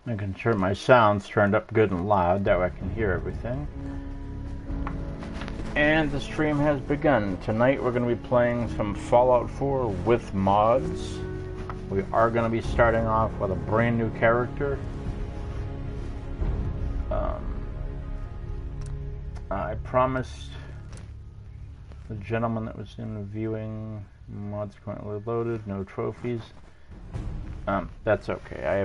Making sure my sound's turned up good and loud, that way I can hear everything. And the stream has begun. Tonight we're going to be playing some Fallout 4 with mods. We are going to be starting off with a brand new character. I promised the gentleman that was in the viewing, mods currently loaded, no trophies. That's okay.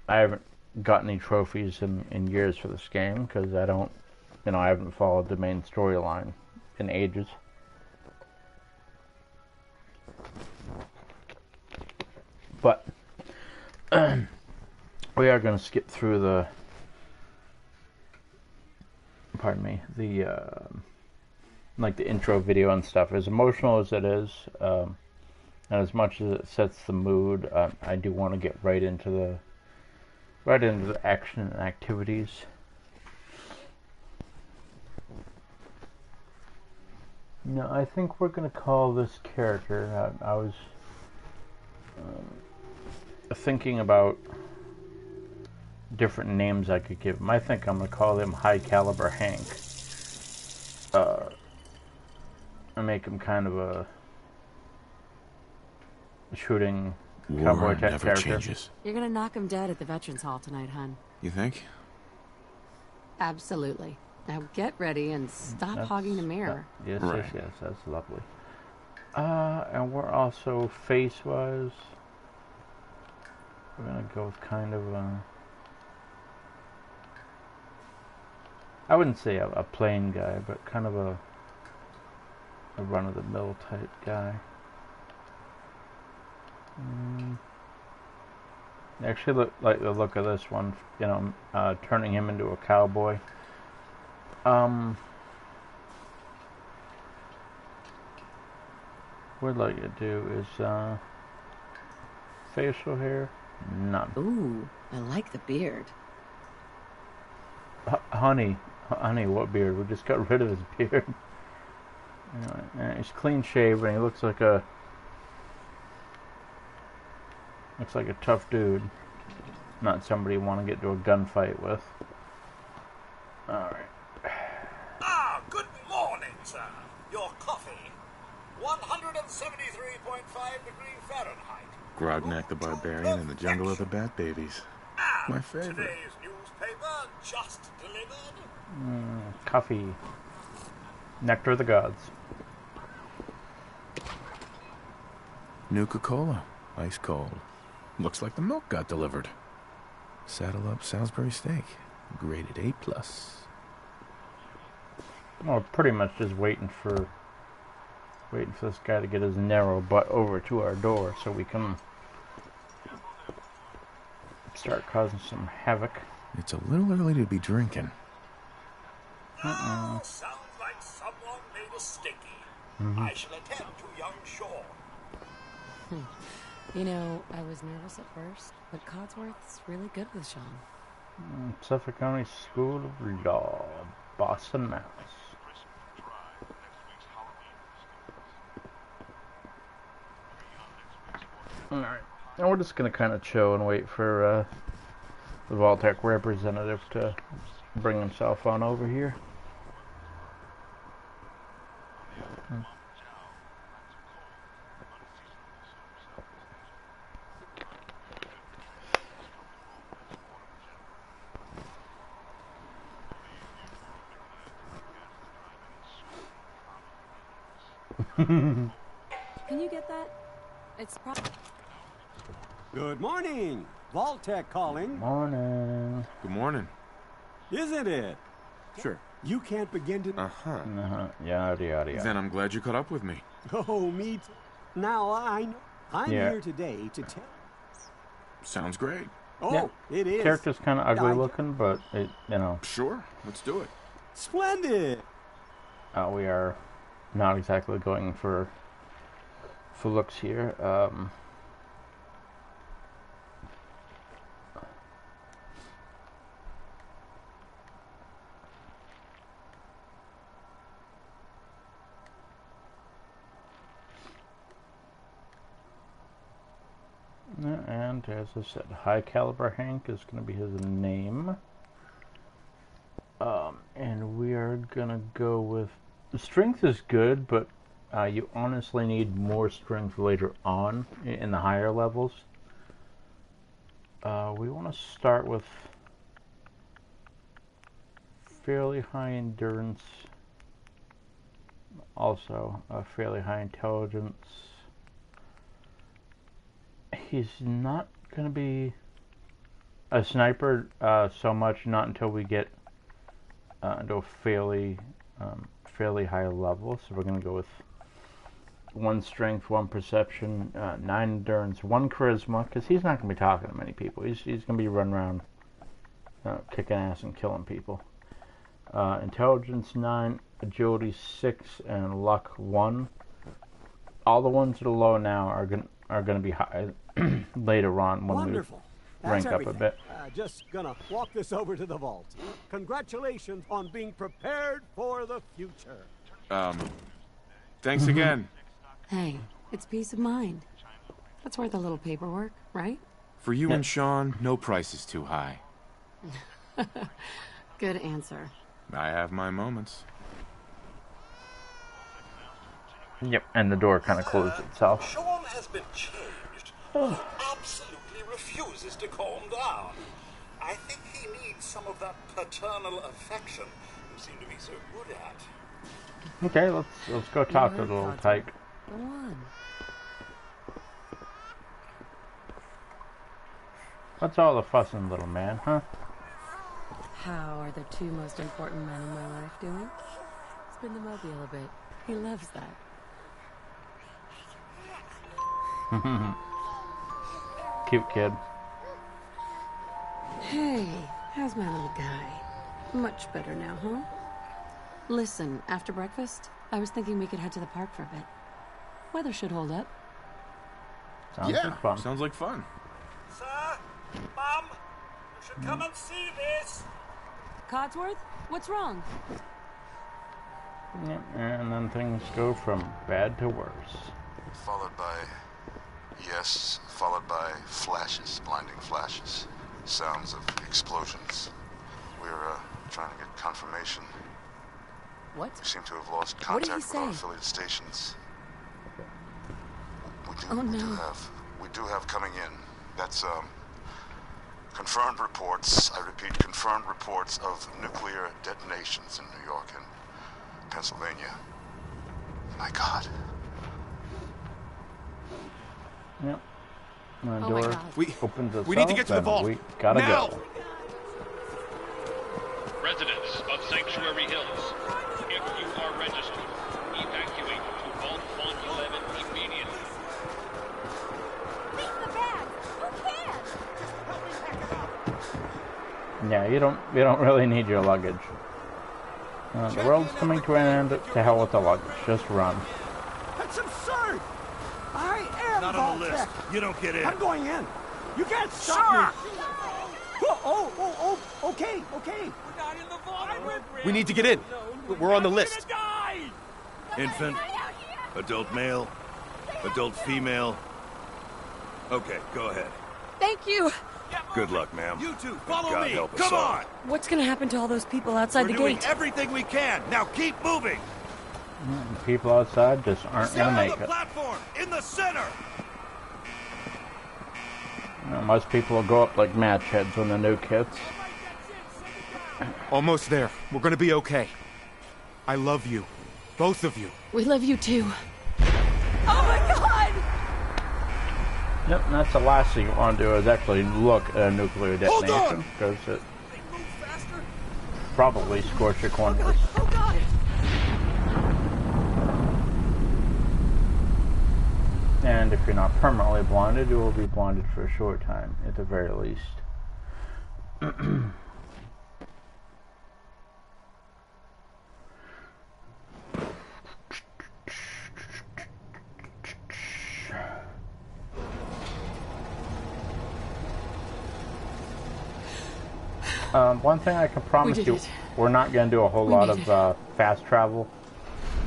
I haven't got any trophies in years for this game because I haven't followed the main storyline in ages. But we are going to skip through the the intro video and stuff. As emotional as it is, and as much as it sets the mood, I do want to get right into the action and activities. No, I think we're going to call this character. I was thinking about different names I could give him. I think I'm going to call him High Caliber Hank. And make him kind of a shooting cowboy type character. Changes. You're gonna knock him dead at the Veterans Hall tonight, hun. You think? Absolutely. Now get ready and stop hogging the mirror. Yes, that's lovely. And we're also face-wise, we're gonna go with kind of I wouldn't say a plain guy, but kind of a run-of-the-mill type guy. Actually, like the look of this one, turning him into a cowboy. What I'd like to do is facial hair, none. Ooh, I like the beard. Honey, what beard? We just got rid of his beard. He's clean shaven. And he looks like a tough dude. Not somebody you want to get into a gunfight with. All right. Good morning, sir. Your coffee, 173.5 degrees Fahrenheit. Grognak the Barbarian and the Jungle of the Bat Babies. My favorite. Today's newspaper just delivered. Coffee. Nectar of the gods. Nuka-Cola. Ice cold. Looks like the milk got delivered. Saddle up Salisbury steak. Graded A+. Well, pretty much just waiting for this guy to get his narrow butt over to our door so we can start causing some havoc. It's a little early to be drinking. Oh, sounds like someone made a sticky. I shall attend to young Shaw. You know, I was nervous at first, but Codsworth's really good with Sean. Suffolk County School of Law, Boston, Mass. Alright, now we're just going to kind of chill and wait for the Vault-Tec representative to bring himself on over here. Can you get that? It's Good morning. Vault-Tec calling. Morning. Good morning. Isn't it? Sure. You can't begin to... Yada, yada, yada. Then I'm glad you caught up with me. Oh, me too. Now, I'm here today to tell... Sounds great. Oh, it is. Character's kind of ugly looking, but Sure, let's do it. Splendid. We are not exactly going for looks here. And Okay, as I said, High Caliber Hank is going to be his name. And we are going to go with... Strength is good, but you honestly need more strength later on in the higher levels. We want to start with fairly high endurance, also fairly high intelligence. He's not going to be a sniper so much, not until we get into a fairly high level. So we're going to go with 1 strength, 1 perception, 9 endurance, 1 charisma, because he's not going to be talking to many people. He's going to be running around kicking ass and killing people. Intelligence 9, agility 6, and luck 1. All the ones that are low now are going to be high later on when Wonderful. we rank That's up a bit. Just gonna walk this over to the vault. Congratulations on being prepared for the future. Thanks again. Hey, it's peace of mind. That's worth a little paperwork, right? For you and Sean, no price is too high. Good answer. I have my moments. Yep, and the door kind of closed itself. Sean has been changed. He absolutely refuses to calm down. I think he needs some of that paternal affection you seem to be so good at. Okay, let's go talk to the little tyke. Go on. What's all the fussing, little man, huh? How are the 2 most important men in my life doing? Spin the mobile a bit. He loves that. Cute kid. Hey, how's my little guy? Much better now, huh? Listen, after breakfast, I was thinking we could head to the park for a bit. Weather should hold up. Sounds like fun. Sounds like fun. Sir, Mum, you should come and see this. Codsworth, what's wrong? Yep, and then things go from bad to worse. Followed by flashes, blinding flashes. Sounds of explosions. We're trying to get confirmation. What? We seem to have lost What did he contact with our say? affiliate stations. Oh, no. We do have coming in. That's confirmed reports. I repeat, confirmed reports of nuclear detonations in New York and Pennsylvania. My God. Yep. And the Oh my door God. opens itself. We need to get to the and vault. We gotta Now! go. Residents of Sanctuary Hills, if you are registered, evacuate to Vault 111 immediately. Leave the bag! Who can? Yeah, you don't really need your luggage. The world's coming to an end. To hell with the luggage. Just run. That's absurd! I am Not on the Vault list. Tech. You don't get in. I'm going in. You can't stop me. Oh, okay. We need to get in. We're on the list. Infant, adult male, adult female. Okay, go ahead. Thank you. Good luck, ma'am. You two, follow God me. help us Come all. on. What's gonna happen to all those people outside the We're doing gate? everything we can. Now keep moving. The people outside just aren't Stand gonna on make the it. platform in the center. Most people will go up like match heads when the nuke hits. Almost there. We're gonna be okay. I love you. Both of you. We love you too. Oh my God! Yep, and that's the last thing you want to do is actually look at a nuclear Hold detonation, on! because it probably scorched your corners. Oh God! And if you're not permanently blinded, you will be blinded for a short time, at the very least. One thing I can promise did you, it. we're not going to do a whole We lot made of fast travel.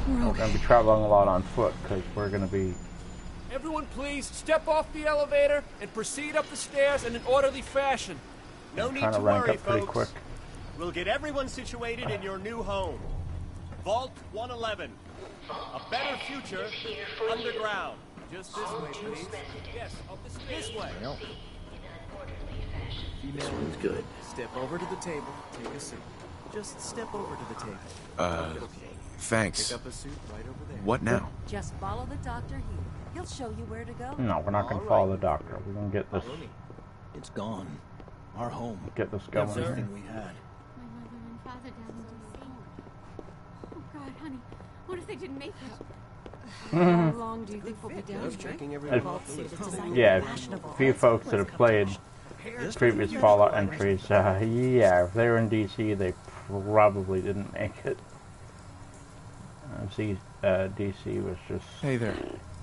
We're We're going to be traveling a lot on foot, because we're going to be Everyone please step off the elevator and proceed up the stairs in an orderly fashion. No need Trying to to rank worry, up pretty folks. quick. We'll get everyone situated in your new home. Vault 111. A better future underground. Just this way, please. Yes, up the stairs. This way. Well, This one's good. Step over to the table. Take a seat. Just step over to the table. Thanks. Pick up a suit right over there. What now? Just follow the doctor here. He'll show you where to go. No, we're not going to follow the doctor. We're going to get this it's gone. Our home. going. Everything we had. My mother and father down in D.C. Oh, God, honey. What if they didn't make it? How long do you think we'll be down here? Checking every Yeah, a few folks that have played previous Fallout entries, yeah, if they were in DC, they probably didn't make it. DC was just Hey there.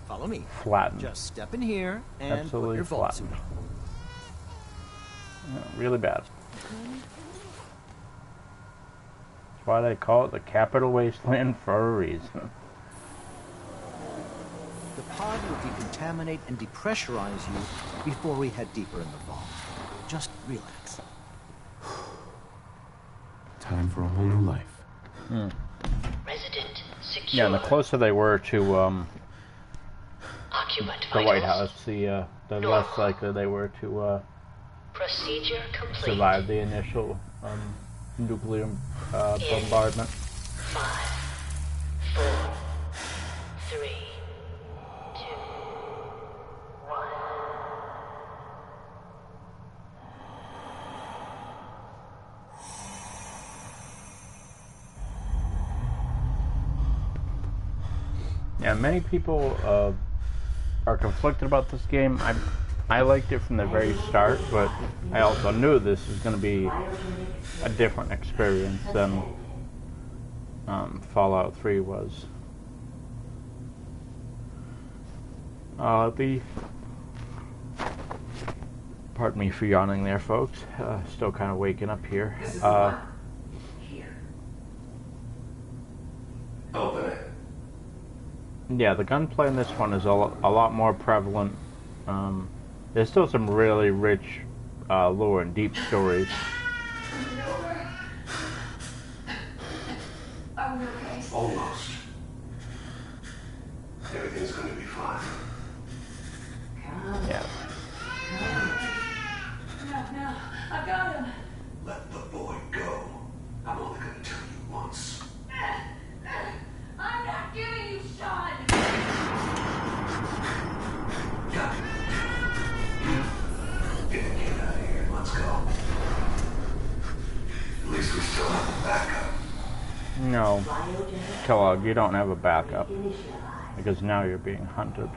Follow me. flattened. Just step in here and put Absolutely your vault suit flattened. on. Yeah, really bad. That's why they call it the Capital Wasteland for a reason. The pod will decontaminate and depressurize you before we head deeper in the vault. Just relax. Time for a whole new life. Resident secure. Yeah, and the closer they were to Occupant the White vitals. House, the less likely they were to Procedure complete. survive the initial nuclear bombardment. 5, 4, 3, 2, 1. Yeah, many people are conflicted about this game. I liked it from the very start, but I also knew this was going to be a different experience than Fallout 3 was. Pardon me for yawning there, folks. Still kind of waking up here. Open it. Yeah, the gunplay in this one is a lot more prevalent. There's still some really rich lore and deep stories. Almost. Everything's going to be fine. Yeah. No, I got him. Let the boy go. I'm only going to tell you once. I'm not giving you Sean. Got it. Get the kid out of here. Let's go. At least we still have a backup. No, Kellogg, you don't have a backup because now you're being hunted.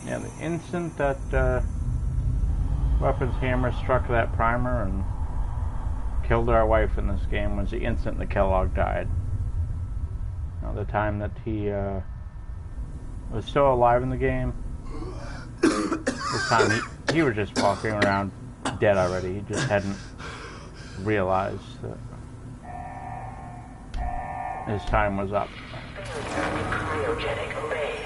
Yeah, the instant that weapons hammer struck that primer and killed our wife in this game was the instant that Kellogg died. Now, the time that he was still alive in the game, this time he was just walking around dead already. He just hadn't realized that his time was up. Cryogenic array.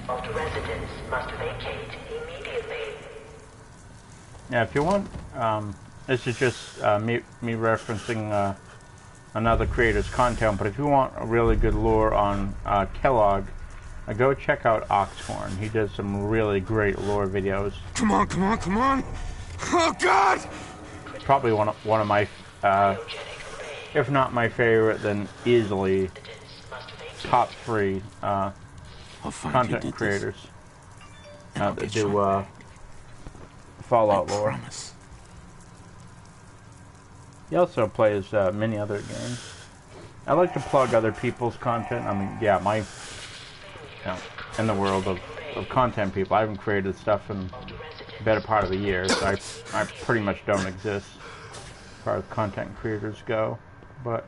Vault residents must vacate immediately. Yeah, if you want, this is just me referencing another creator's content, but if you want a really good lore on Kellogg, go check out Oxhorn. He does some really great lore videos. Come on, come on, come on! Oh, God! Probably one of my, if not my favorite, then easily top 3 content creators that do Fallout lore. Promise. He also plays many other games. I like to plug other people's content. I mean, yeah, in the world of content people, I haven't created stuff in the better part of a year, so I pretty much don't exist as far as content creators go. But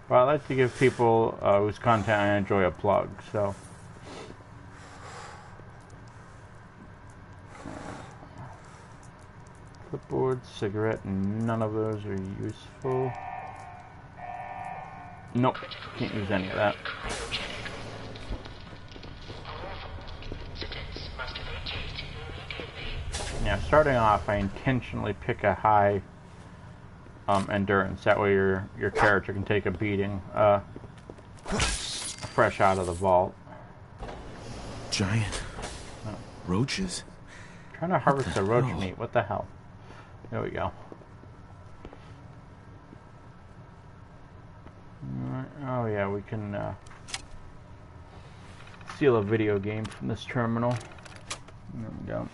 I like to give people whose content I enjoy a plug, so. Clipboard, cigarette, none of those are useful. Nope, can't use any of that. Yeah, starting off, I intentionally pick a high endurance. That way your character can take a beating fresh out of the vault. Giant roaches? Trying to harvest the roach meat. What the hell? There we go. Oh yeah, we can steal a video game from this terminal. There we go.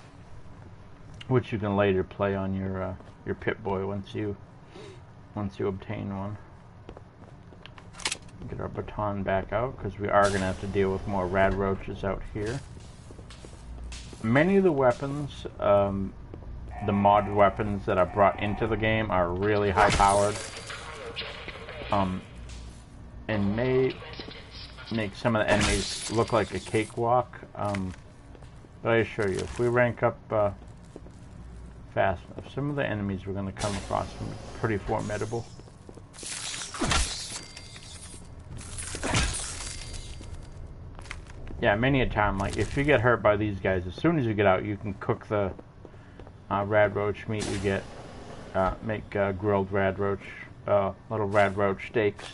Which you can later play on your Pip-Boy once you obtain one. Get our baton back out because we are going to have to deal with more rad roaches out here. Many of the weapons, the mod weapons that are brought into the game are really high powered, and may make some of the enemies look like a cakewalk. But I assure you, if we rank up fast enough, some of the enemies we're going to come across are pretty formidable. Yeah, many a time, like, if you get hurt by these guys, as soon as you get out, you can cook the rad roach meat. You get, make grilled rad roach, little rad roach steaks.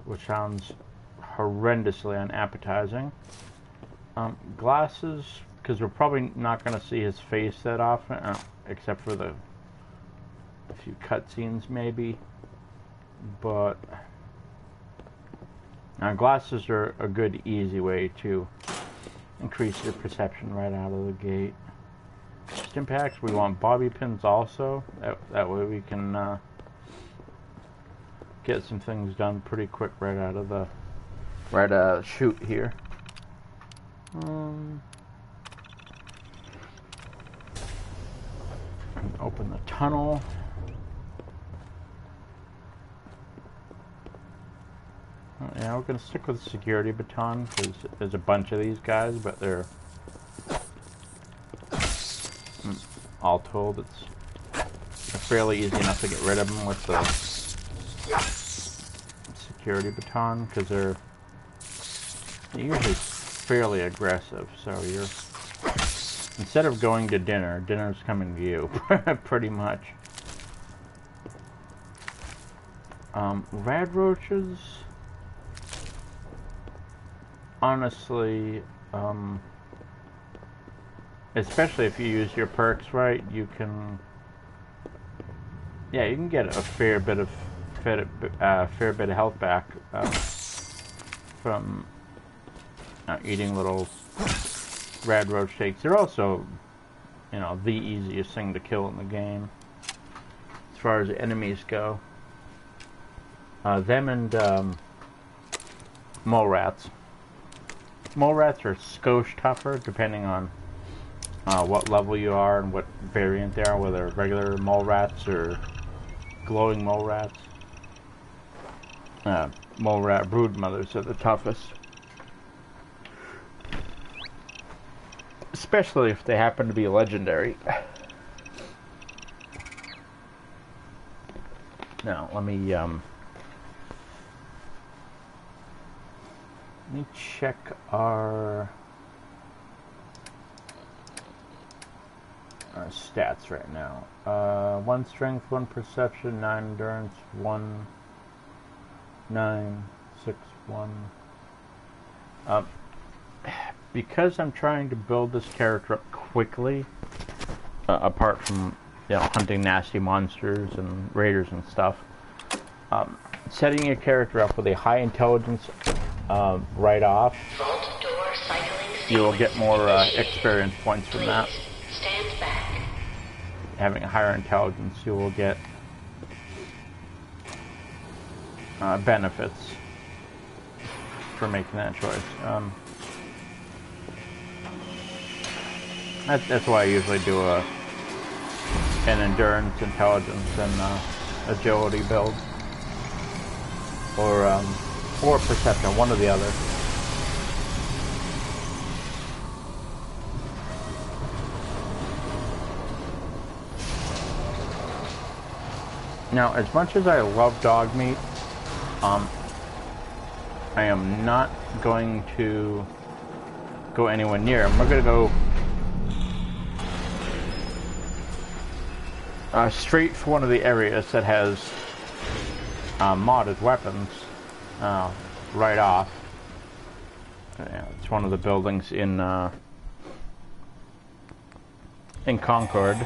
Which sounds horrendously unappetizing. Glasses, because we're probably not going to see his face that often, except for a few cutscenes maybe. But glasses are a good, easy way to increase your perception right out of the gate. Stimpaks, we want bobby pins also. That way we can get some things done pretty quick right out of the chute here. Open the tunnel. Yeah, we're gonna stick with the security baton because there's a bunch of these guys, but they're all told it's fairly easy enough to get rid of them with the security baton because they're usually fairly aggressive. So you're, instead of going to dinner's coming to you, pretty much. Rad roaches, honestly, especially if you use your perks right, you can, yeah, you can get a fair bit of health back from eating little rad roach steaks. They're also, you know, the easiest thing to kill in the game as far as enemies go. Them and mole rats. Mole rats are skosh tougher depending on what level you are and what variant they are, whether regular mole rats or glowing mole rats. Mole rat brood mothers are the toughest. Especially if they happen to be legendary. Now, let me check our stats right now. 1 strength, 1 perception, 9 endurance, 1 9 6 1. Because I'm trying to build this character up quickly, apart from, you know, hunting nasty monsters and raiders and stuff, setting your character up with a high intelligence right off, you will get more experience points from that. Stand back. Having a higher intelligence, you will get benefits for making that choice. That's why I usually do an endurance, intelligence, and agility build, or perception, one or the other. Now, as much as I love dog meat, I am not going to go anywhere near them. We're going to go straight for one of the areas that has modded weapons right off. Yeah, it's one of the buildings in Concord.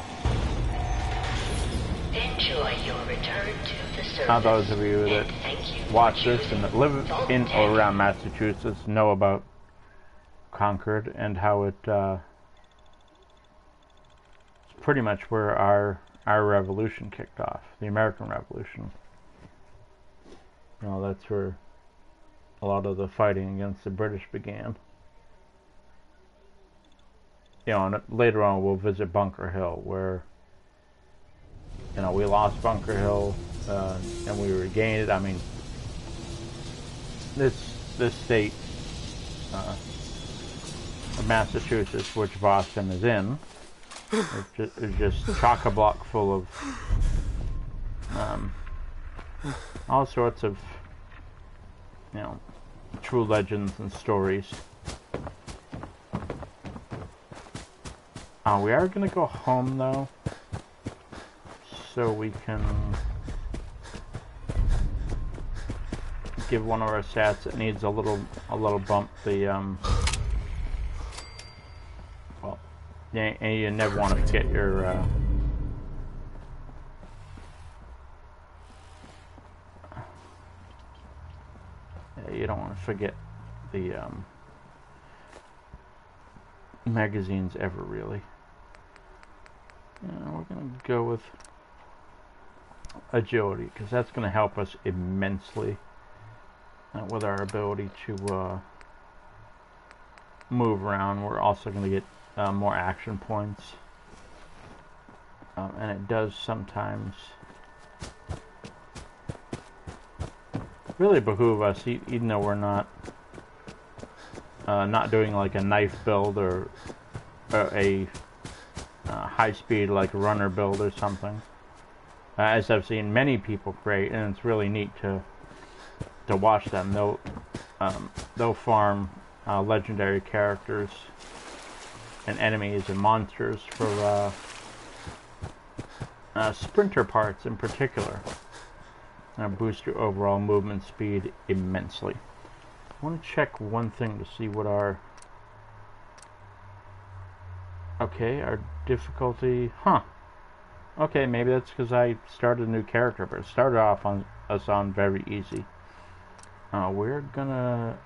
Enjoy your return to the service. Those of you that watch this and that live in or around Massachusetts know about Concord and how it's pretty much where our revolution kicked off, the American Revolution. You know, that's where a lot of the fighting against the British began. You know, and later on we'll visit Bunker Hill, where, you know, we lost Bunker Hill and we regained it. I mean, this state of Massachusetts, which Boston is in, is just chock-a-block full of all sorts of, you know, true legends and stories. We are going to go home, though, so we can give one of our stats that needs a little bump. The well, you never want to forget your you don't want to forget the magazines ever, really. We're going to go with agility, because that's going to help us immensely with our ability to move around. We're also going to get more action points, and it does sometimes really behoove us, even though we're not doing like a knife build or a high speed like runner build or something, as I've seen many people create, and it's really neat to watch them. They'll farm legendary characters and enemies and monsters for sprinter parts in particular, boost your overall movement speed immensely. I want to check one thing to see what our difficulty, okay, maybe that's because I started a new character, but it started off on very easy. We're gonna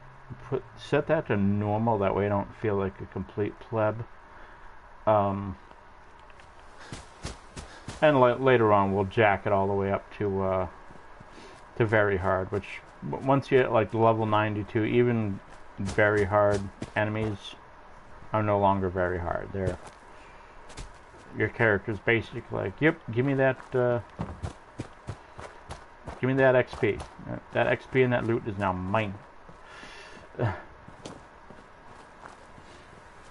set that to normal, that way I don't feel like a complete pleb. And later on we'll jack it all the way up to very hard, which once you hit like level 92, even very hard enemies are no longer very hard. Your character's basically like, yep, give me that XP. That XP and that loot is now mine.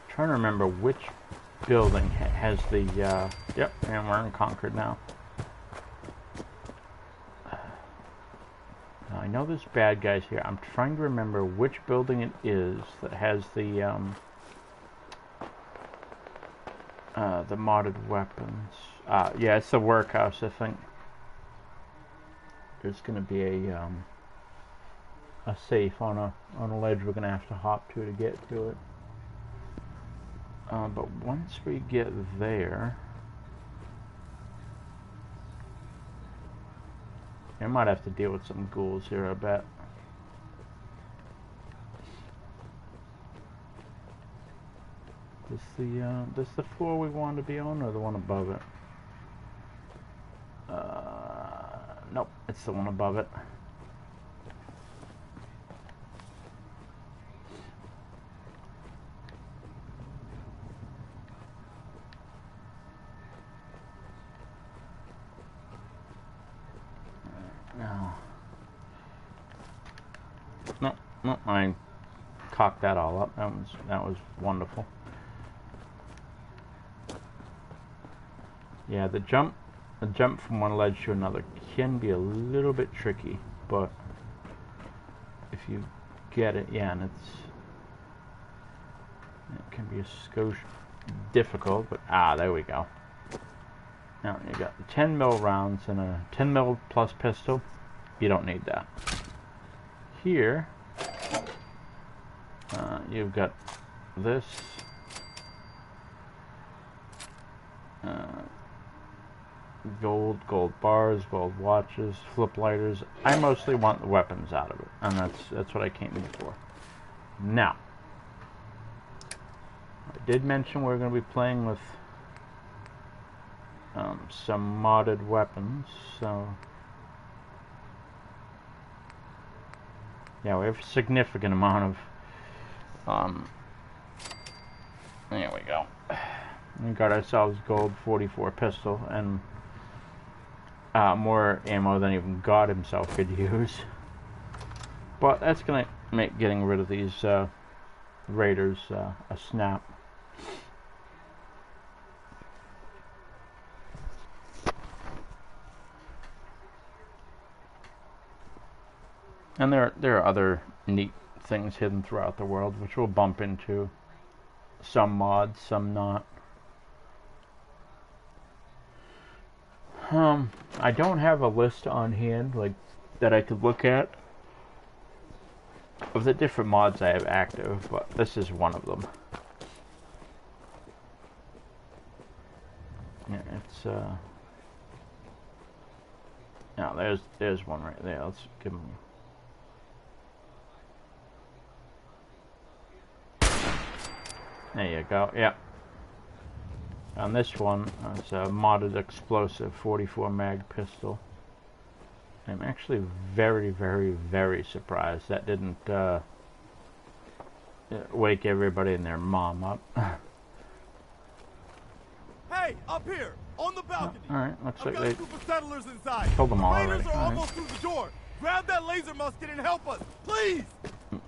Trying to remember which building has the yep, and we're in Concord now. I know there's bad guys here. I'm trying to remember which building it is that has the modded weapons. Yeah, it's the workhouse, I think. There's gonna be a safe on a ledge we're gonna have to hop to get to it. But once we get there, I might have to deal with some ghouls here, I bet. This the floor we want to be on, or the one above it? Nope, it's the one above it. No, I cocked that all up. That was wonderful. Yeah, the jump from one ledge to another can be a little bit tricky, but if you get it, yeah, and it can be a skosh difficult, but there we go. Now you got 10 mil rounds and a 10 mil plus pistol. You don't need that. Here, you've got this. Gold bars, gold watches, flip lighters. I mostly want the weapons out of it, and that's what I came in for. Now, I did mention we're going to be playing with some modded weapons, so yeah, we have a significant amount of there we go. We got ourselves gold 44 pistol and more ammo than even God himself could use. But that's gonna make getting rid of these raiders a snap. And there are other neat things hidden throughout the world, which we'll bump into. Some mods, some not. I don't have a list on hand, like, that I could look at of the different mods I have active, but this is one of them. Yeah, it's, now there's one right there. Let's give him. There you go, yeah. On this one, it's a modded explosive 44 mag pistol. I'm actually very, very, very surprised that didn't wake everybody and their mom up. Hey, up here, on the balcony. Alright, looks like got they a group of settlers inside. killed them all Raiders already. are All almost through the door. Grab that laser musket and help us, please.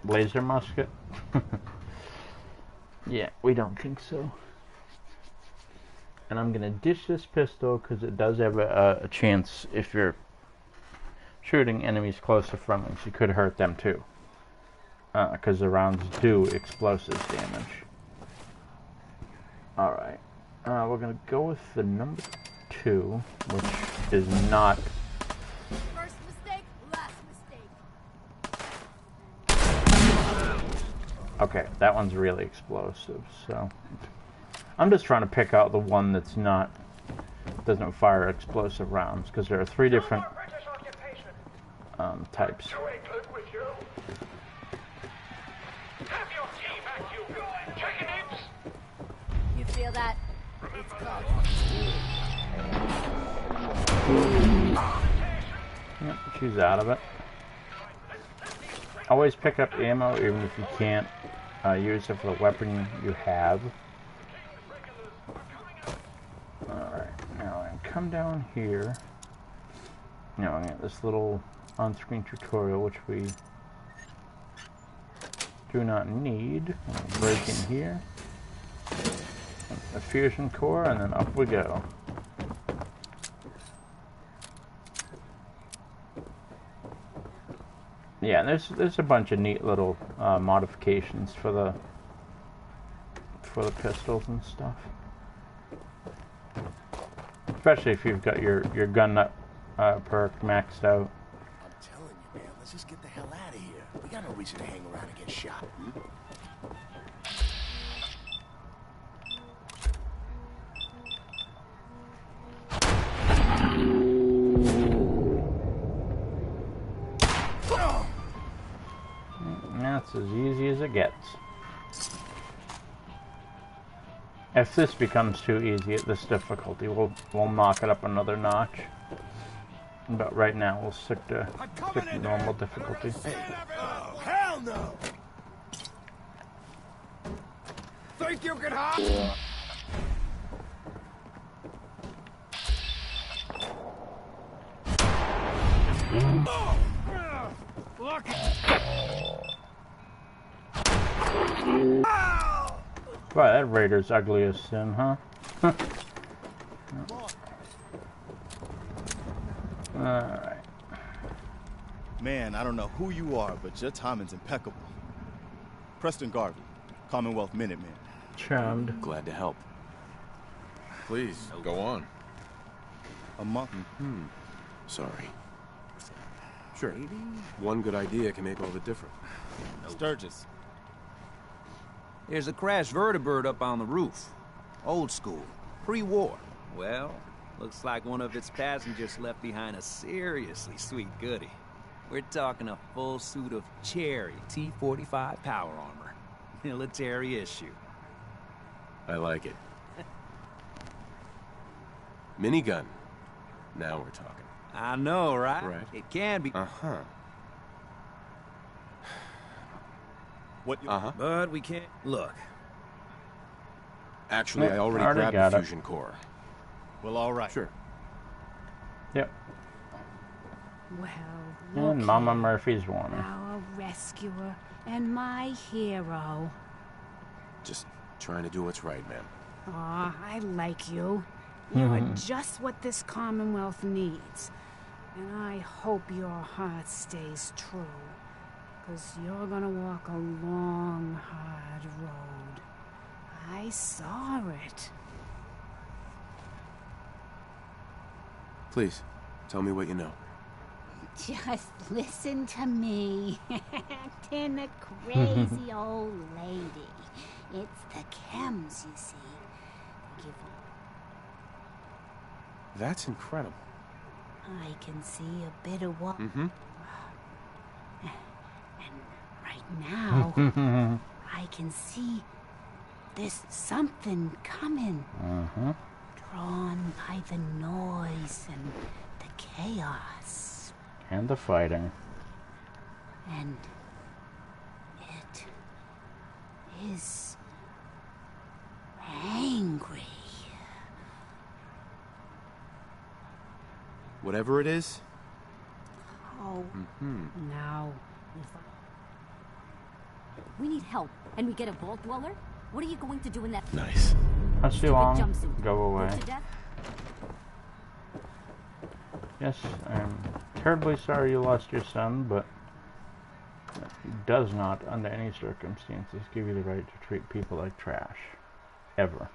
Laser musket? Yeah, we don't think so. And I'm gonna ditch this pistol because it does have a chance, if you're shooting enemies close to friendlies, you could hurt them too. Because the rounds do explosives damage. Alright. We're gonna go with the number 2, which is not. First mistake, last mistake. Okay, that one's really explosive, so I'm just trying to pick out the one that's not, doesn't fire explosive rounds, because there are 3 different types. You feel that? It's called. Yep, she's out of it. Always pick up ammo even if you can't use it for the weapon you have. Alright, now I come down here. Now I got this little on-screen tutorial which we do not need. I'll break in here. A fusion core, and then up we go. Yeah, and there's a bunch of neat little modifications for the pistols and stuff. Especially if you've got your gun nut perk maxed out. I'm telling you, man, let's just get the hell out of here. We got no reason to hang around and get shot. That's as easy as it gets. If this becomes too easy at this difficulty, we'll knock it up another notch. But right now, we'll stick to normal difficulty. Oh, hell no! Think you can hide? Look! Wow, that Raider's ugly as sin, huh? Alright. Man, I don't know who you are, but your timing's impeccable. Preston Garvey, Commonwealth Minuteman. Charmed. Glad to help. Please, go on. A month. Sorry. Sure. One good idea can make all the difference. Sturgis. There's a crashed vertibird up on the roof. Old school. Pre-war. Well, looks like one of its passengers left behind a seriously sweet goodie. We're talking a full suit of Cherry T-45 power armor. Military issue. I like it. Minigun. Now we're talking. I know, right? Right. It can be. Uh-huh. What? Uh-huh. But we can't. Look. Actually, I already Already grabbed got the it. fusion core. Well, all right. Sure. Yep. Well, And look Mama here. Murphy's warning. Our rescuer and my hero. Just trying to do what's right, man. Aw, I like you. You're just what this Commonwealth needs. And I hope your heart stays true. 'Cause you're gonna walk a long, hard road. I saw it. Please, tell me what you know. Just listen to me. Acting a crazy old lady. It's the chems, you see. Give That's incredible. I can see a bit of what. Mm-hmm. And right now, I can see there's something coming. Drawn by the noise and the chaos. And the fighting. And it is angry. Whatever it is. Oh, now if We need help, and we get a vault dweller? What are you going to do in that? Nice. That's too long. Jumpsuit. Go away. Put to death? Yes, I'm terribly sorry you lost your son, but it does not, under any circumstances, give you the right to treat people like trash. Ever.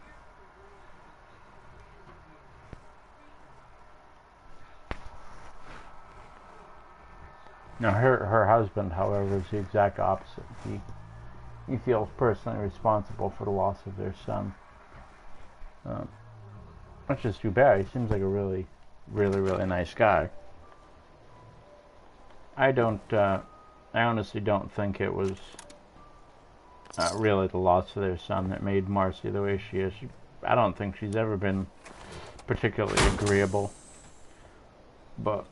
Now, her husband, however, is the exact opposite. He feels personally responsible for the loss of their son. Which is too bad. He seems like a really nice guy. I honestly don't think it was really the loss of their son that made Marcy the way she is. I don't think she's ever been particularly agreeable. But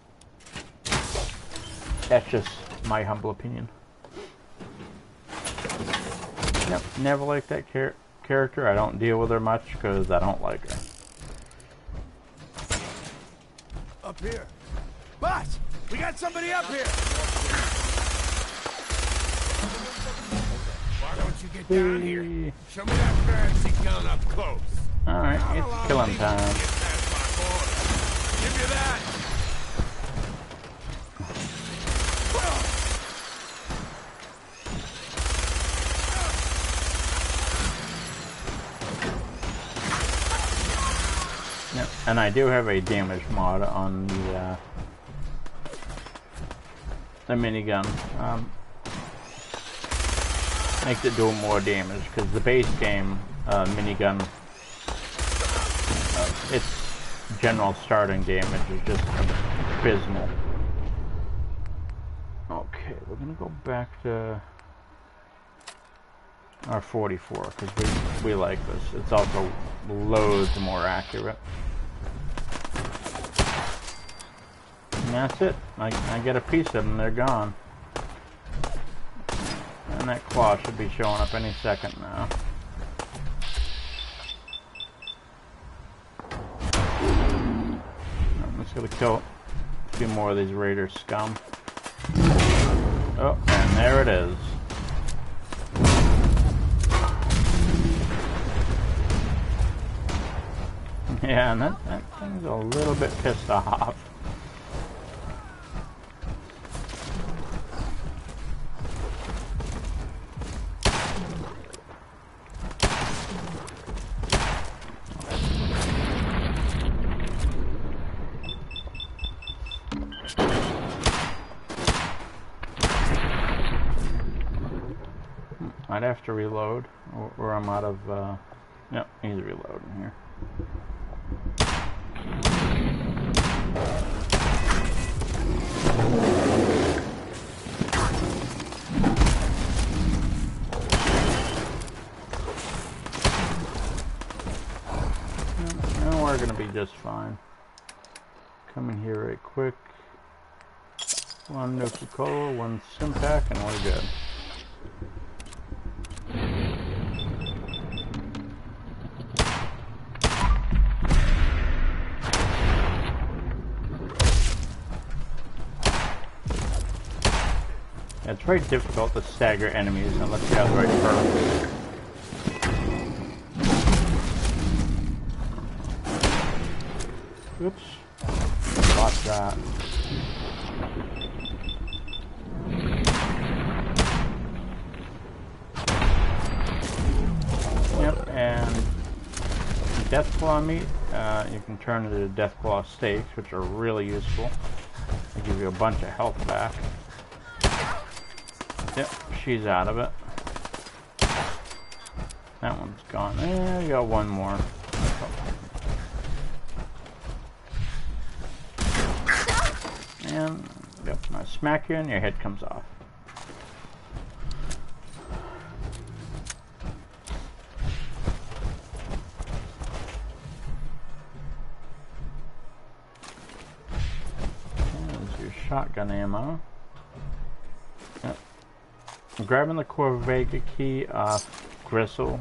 that's just my humble opinion. Yep, never liked that character. I don't deal with her much because I don't like her. Up here. Boss! We got somebody up here! Why don't you get down here? Show me that fancy gun up close. Alright, it's killing time. Give you that! Yep, and I do have a damage mod on the minigun. Makes it do more damage because the base game minigun, its general starting damage is just abysmal. Okay, we're gonna go back to our 44 because we like this. It's also loads more accurate. And that's it. I get a piece of them, they're gone. And that claw should be showing up any second now. I'm just gonna kill a few more of these Raider scum. Oh, and there it is. Yeah, and that thing's a little bit pissed off. I'd have to reload, or I'm out of, yep, he's reloading here. And we're gonna be just fine. Come in here right quick. One Nuka-Cola, one Simpack, and we're good. It's very difficult to stagger enemies unless you have the right perks. Oops. Watch that. Yep, and Deathclaw meat, you can turn into Deathclaw steaks, which are really useful. They give you a bunch of health back. Yep, she's out of it. That one's gone. Eh, we got one more. And, yep, I smack you and your head comes off. There's your shotgun ammo. Yep. I'm grabbing the Corvega key off Gristle.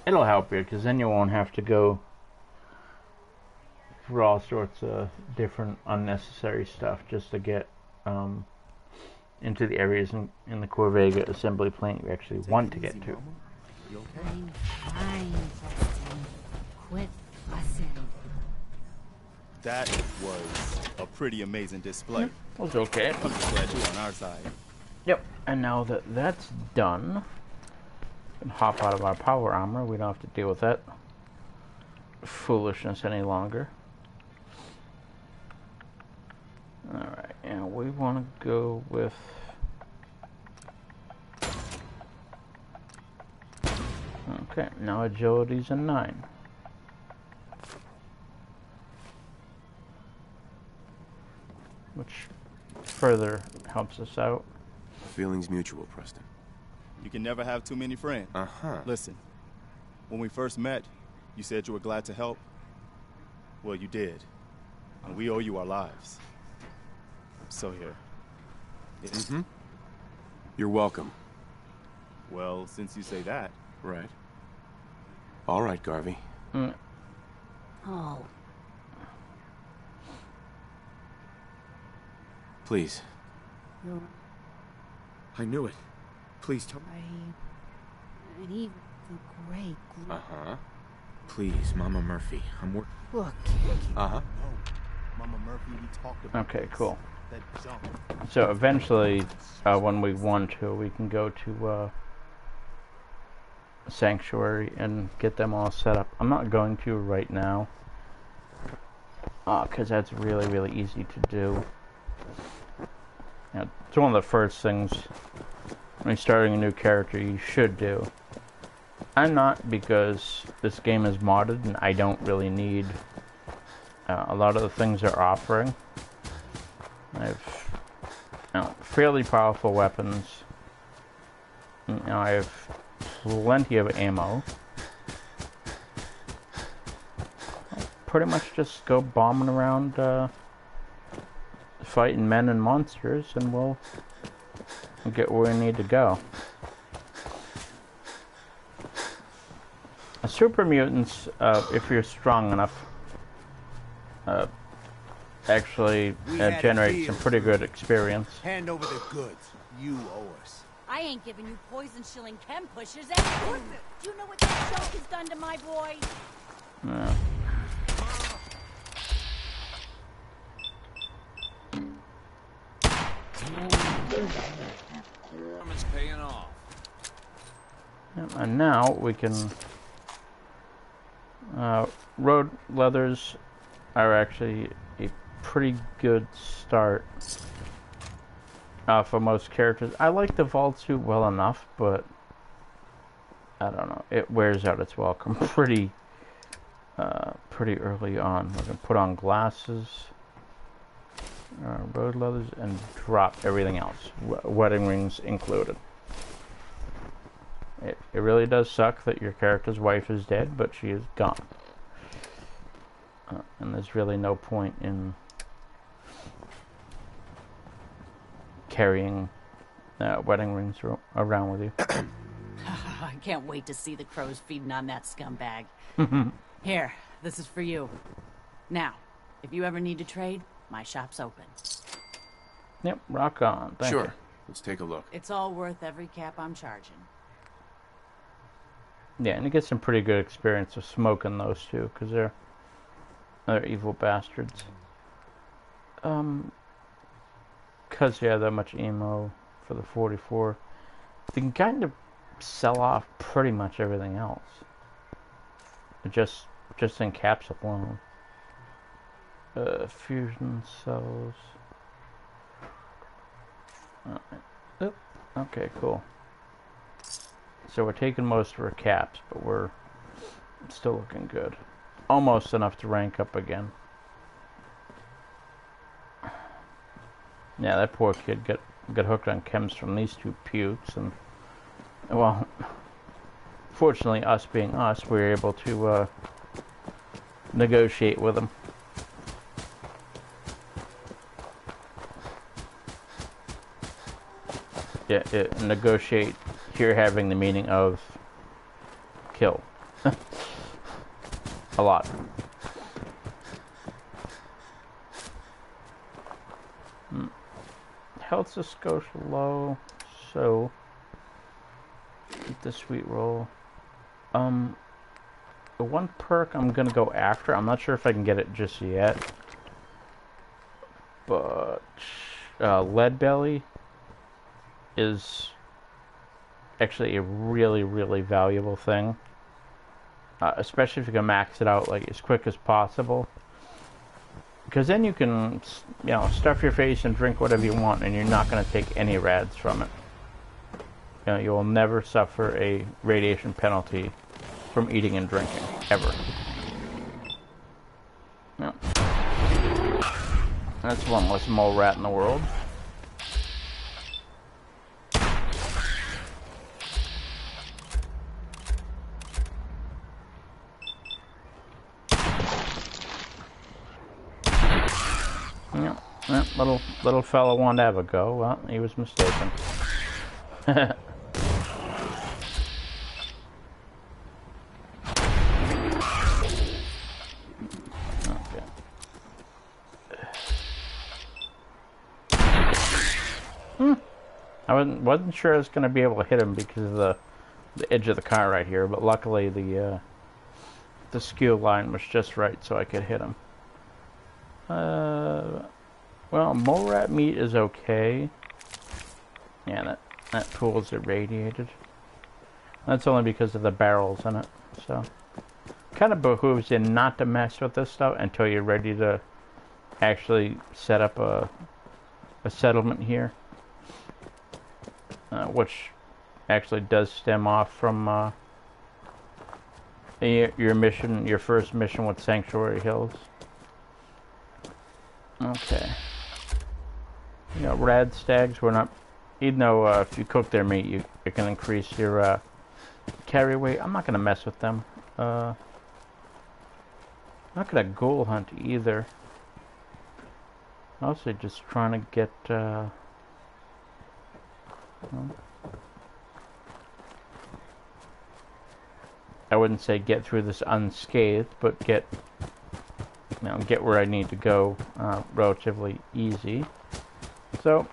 It'll help you, because then you won't have to go through all sorts of different unnecessary stuff just to get into the areas in the Corvega assembly plant you actually want to get to. You okay? I'm fine, Preston. Quit fussing. That was a pretty amazing display. It was okay. I'm just glad you're on our side. Yep, and now that that's done, we can hop out of our power armor. We don't have to deal with that foolishness any longer. Alright, and we want to go with... Okay, now agility's a 9. Which further helps us out. Feelings mutual, Preston. You can never have too many friends. Uh-huh. Listen, when we first met, you said you were glad to help. Well, you did. And we owe you our lives. So here. Mm-hmm. You're welcome. Well, since you say that. Right. All right, Garvey. Oh. Please. You're... I knew it. Please tell me. And even the great... Uh-huh. Please, Mama Murphy. I'm working. Look. Uh-huh. No. Mama Murphy, we talked about Okay, cool. that jump. So eventually, when we want to, we can go to Sanctuary and get them all set up. I'm not going to right now, because that's really, really easy to do. It's one of the first things when you're starting a new character you should do. I'm not, because this game is modded and I don't really need a lot of the things they're offering. I have fairly powerful weapons. I have plenty of ammo. I'll pretty much just go bombing around fighting men and monsters, and we'll get where we need to go. Super mutants, if you're strong enough, actually generate some pretty good experience. Hand over the goods. You owe us. I ain't giving you poison-shilling chem pushers anything. Do you know what that joke has done to my boy? Yeah. It's paying off. And now we can... road leathers are actually a pretty good start for most characters. I like the vault suit well enough, but I don't know. It wears out its welcome pretty early on. We're gonna put on glasses, road leathers, and drop everything else, wedding rings included. It really does suck that your character's wife is dead, but she is gone. And there's really no point in carrying wedding rings around with you. I can't wait to see the crows feeding on that scumbag. Here, this is for you. Now, if you ever need to trade, my shop's open. Yep, rock on. Thank you. Sure. Let's take a look. It's all worth every cap I'm charging. Yeah, and you get some pretty good experience of smoking those two, because they're evil bastards. Because you have that much ammo for the 44, they can kind of sell off pretty much everything else. Just in caps alone. Fusion cells. Okay, cool. So we're taking most of our caps, but we're still looking good. Almost enough to rank up again. Yeah, that poor kid got hooked on chems from these two pukes, and well, fortunately, us being us, we were able to negotiate with them. Yeah, negotiate here having the meaning of kill. A lot. Health's a skosh low, so keep the sweet roll. The one perk I'm gonna go after, I'm not sure if I can get it just yet, but Lead Belly is actually a really, really valuable thing, especially if you can max it out like as quick as possible, because then you can, you know, stuff your face and drink whatever you want, and you're not going to take any rads from it. You know, you will never suffer a radiation penalty from eating and drinking, ever. No. That's one less mole rat in the world. Little fella wanted to have a go. Well, he was mistaken. Okay. I wasn't sure I was going to be able to hit him because of the edge of the car right here, but luckily the skew line was just right so I could hit him. Well, mole rat meat is okay. Yeah, that pool is irradiated. That's only because of the barrels in it. So, kind of behooves you not to mess with this stuff until you're ready to actually set up a settlement here, which actually does stem off from your mission, your first mission with Sanctuary Hills. Okay. You know, rad stags, we're not, even though if you cook their meat, it can increase your carry weight. I'm not going to mess with them. I'm not going to ghoul hunt either. Also just trying to get, I wouldn't say get through this unscathed, but get where I need to go relatively easy. So,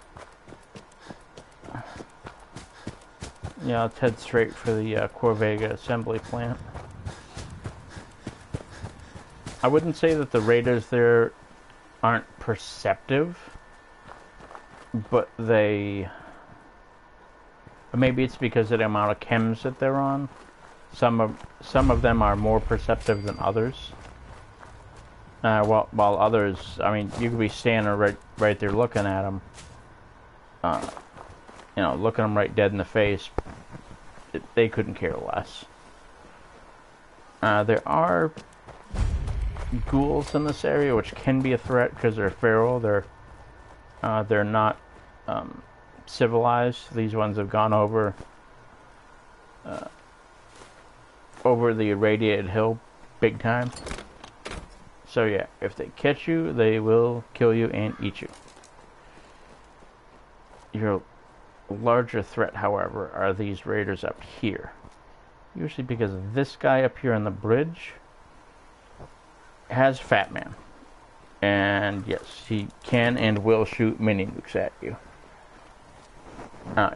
yeah, let's head straight for the Corvega assembly plant. I wouldn't say that the raiders there aren't perceptive, but maybe it's because of the amount of chems that they're on. Some of them are more perceptive than others. While others, I mean, you could be standing right there looking at them, you know, looking them right dead in the face. They couldn't care less. There are ghouls in this area, which can be a threat because they're feral. They're not civilized. These ones have gone over the irradiated hill big time. So yeah, if they catch you, they will kill you and eat you. Your larger threat, however, are these raiders up here. Usually because this guy up here on the bridge has Fat Man. And yes, he can and will shoot mini nukes at you.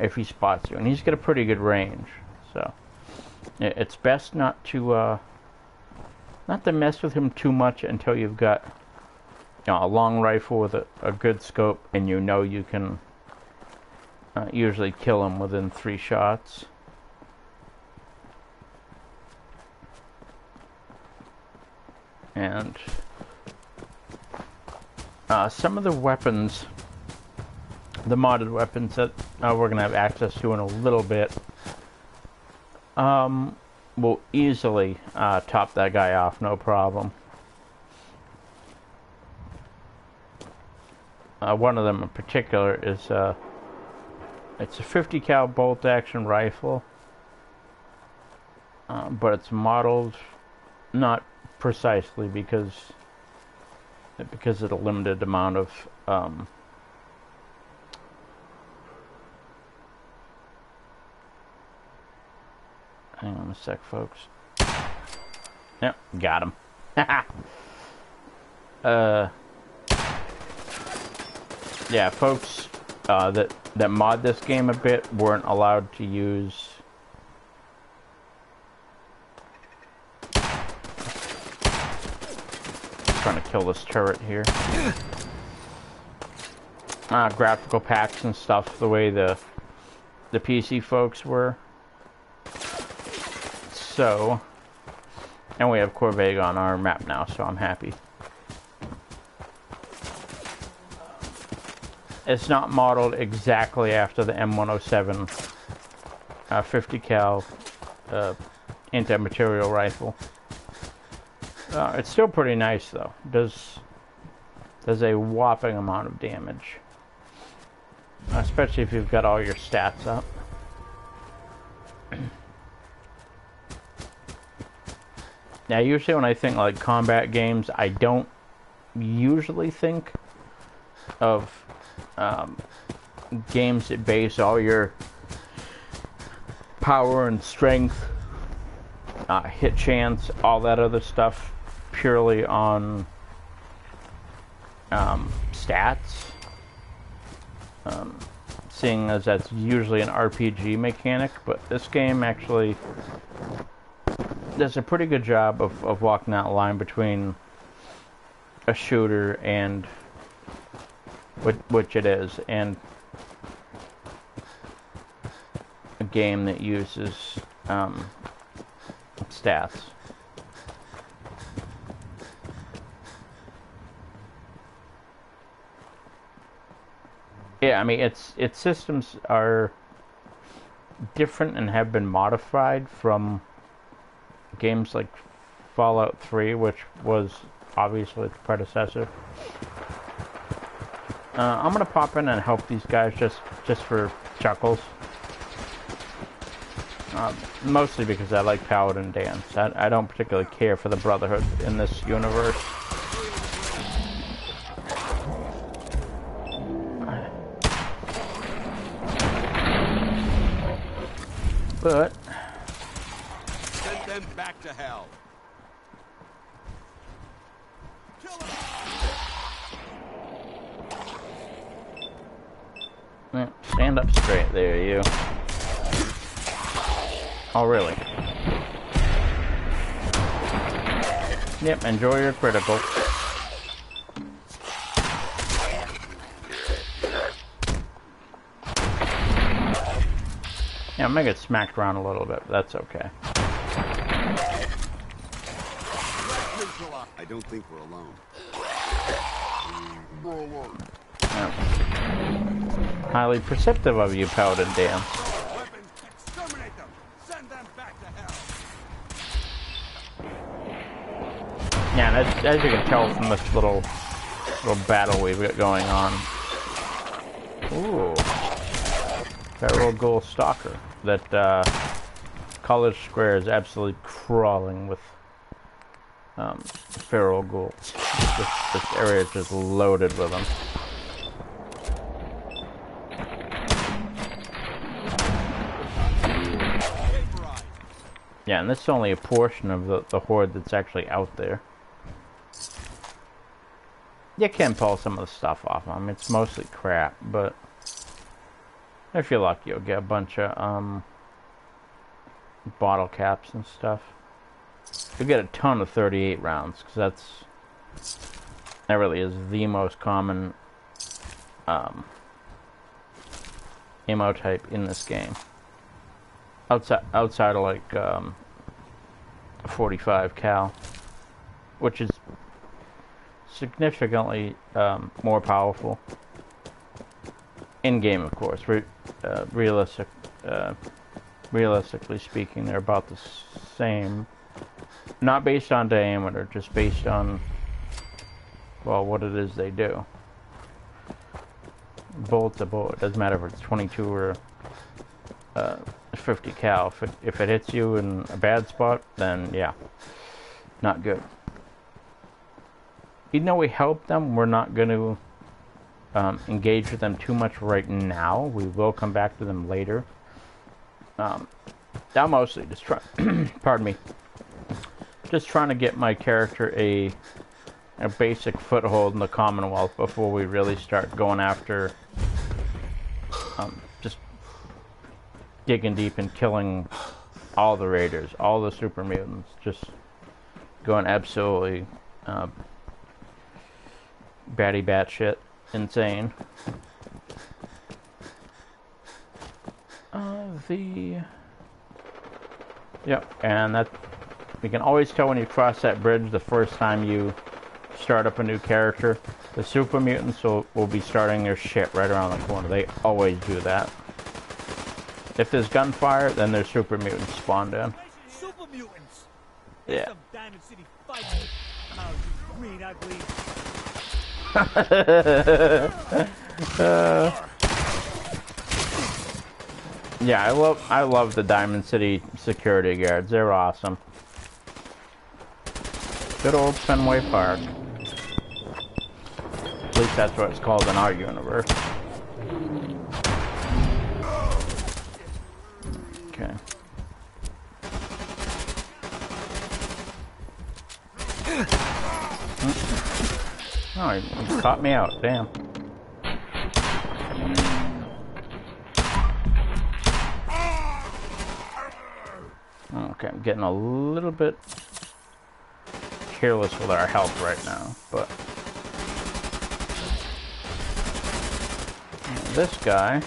If he spots you. And he's got a pretty good range. So it's best not to mess with him too much until you've got, you know, a long rifle with a good scope, and you know you can usually kill him within 3 shots. And some of the weapons, the modded weapons that we're going to have access to in a little bit, will easily top that guy off, no problem. One of them in particular is it's a 50 cal bolt action rifle, but it's modeled not precisely because of the limited amount of hang on a sec, folks. Yep, got him. Yeah, folks that mod this game a bit weren't allowed to use trying to kill this turret here. Graphical packs and stuff the way the PC folks were. So, and we have Corvega on our map now, so I'm happy. It's not modeled exactly after the M107 50 cal anti-material rifle. It's still pretty nice though. Does a whopping amount of damage, especially if you've got all your stats up. Now, usually when I think like combat games, I don't usually think of games that base all your power and strength, hit chance, all that other stuff purely on stats. Seeing as that's usually an RPG mechanic, but this game actually does a pretty good job of walking that line between a shooter and which it is, and a game that uses stats. Yeah, I mean, its systems are different and have been modified from games like Fallout 3, which was obviously its predecessor. I'm gonna pop in and help these guys just for chuckles. Mostly because I like Paladin Dance. I don't particularly care for the Brotherhood in this universe. But send them back to hell. Stand up straight there, you. Oh, really? Yep, enjoy your critical. Yeah, I might get smacked around a little bit, but that's okay. I don't think we're alone. Highly perceptive of you, Paladin Dan. Exterminate them! Send them back to hell! Yeah, and as you can tell from this little battle we've got going on. Ooh. Feral Ghoul Stalker. That College Square is absolutely crawling with feral ghouls. This area is just loaded with them. Yeah, and this is only a portion of the horde that's actually out there. You can pull some of the stuff off them. It's mostly crap, but if you're lucky, you'll get a bunch of bottle caps and stuff. You'll get a ton of 38 rounds, because that really is the most common ammo type in this game. Outside of like 45 cal, which is significantly more powerful in game, of course. Realistically speaking, they're about the same. Not based on diameter, just based on, well, what it is they do. Bullet to bullet. Doesn't matter if it's 22 or 50 cal. If it hits you in a bad spot, then yeah, not good. Even though we help them, we're not going to engage with them too much right now. We will come back to them later. I'm mostly just trying, pardon me, just trying to get my character a basic foothold in the Commonwealth before we really start going after, just digging deep and killing all the raiders, all the super mutants, just going absolutely batty batshit insane. Yep, and that you can always tell when you cross that bridge the first time you start up a new character. The super mutants will be starting their shit right around the corner. They always do that. If there's gunfire, then there's super mutants spawned in. Super mutants. Yeah. Some Diamond City fights. How you green ugly. Yeah, I love the Diamond City security guards. They're awesome. Good old Fenway Park. At least that's what it's called in our universe. Okay. Oh, he caught me out. Damn. Okay, I'm getting a little bit careless with our health right now, but this guy,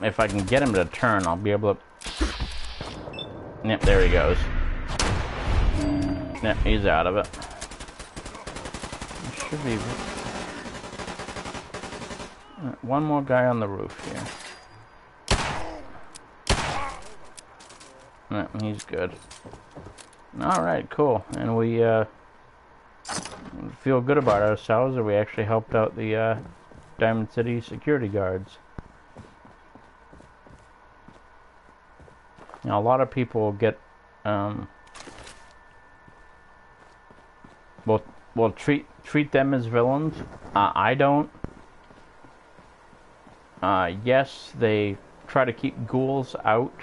if I can get him to turn, I'll be able to. Yep, there he goes. Yep, he's out of it. Should be one more guy on the roof here. Yep, he's good. Alright, cool. And we feel good about ourselves that we actually helped out the Diamond City security guards. You know, a lot of people get will treat them as villains. I don't. Yes, they try to keep ghouls out.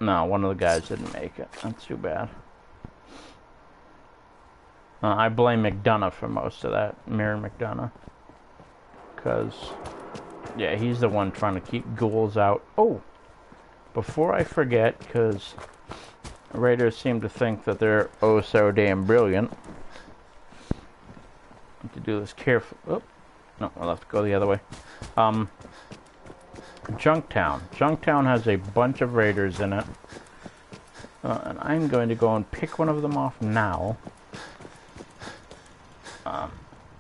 No, one of the guys didn't make it. That's too bad. I blame McDonough for most of that, Mirren McDonough. Because, yeah, he's the one trying to keep ghouls out. Oh! Before I forget, because raiders seem to think that they're oh so damn brilliant. I have to do this carefully. Oh, no, I'll have to go the other way. Junktown. Junktown has a bunch of raiders in it. And I'm going to go and pick one of them off now.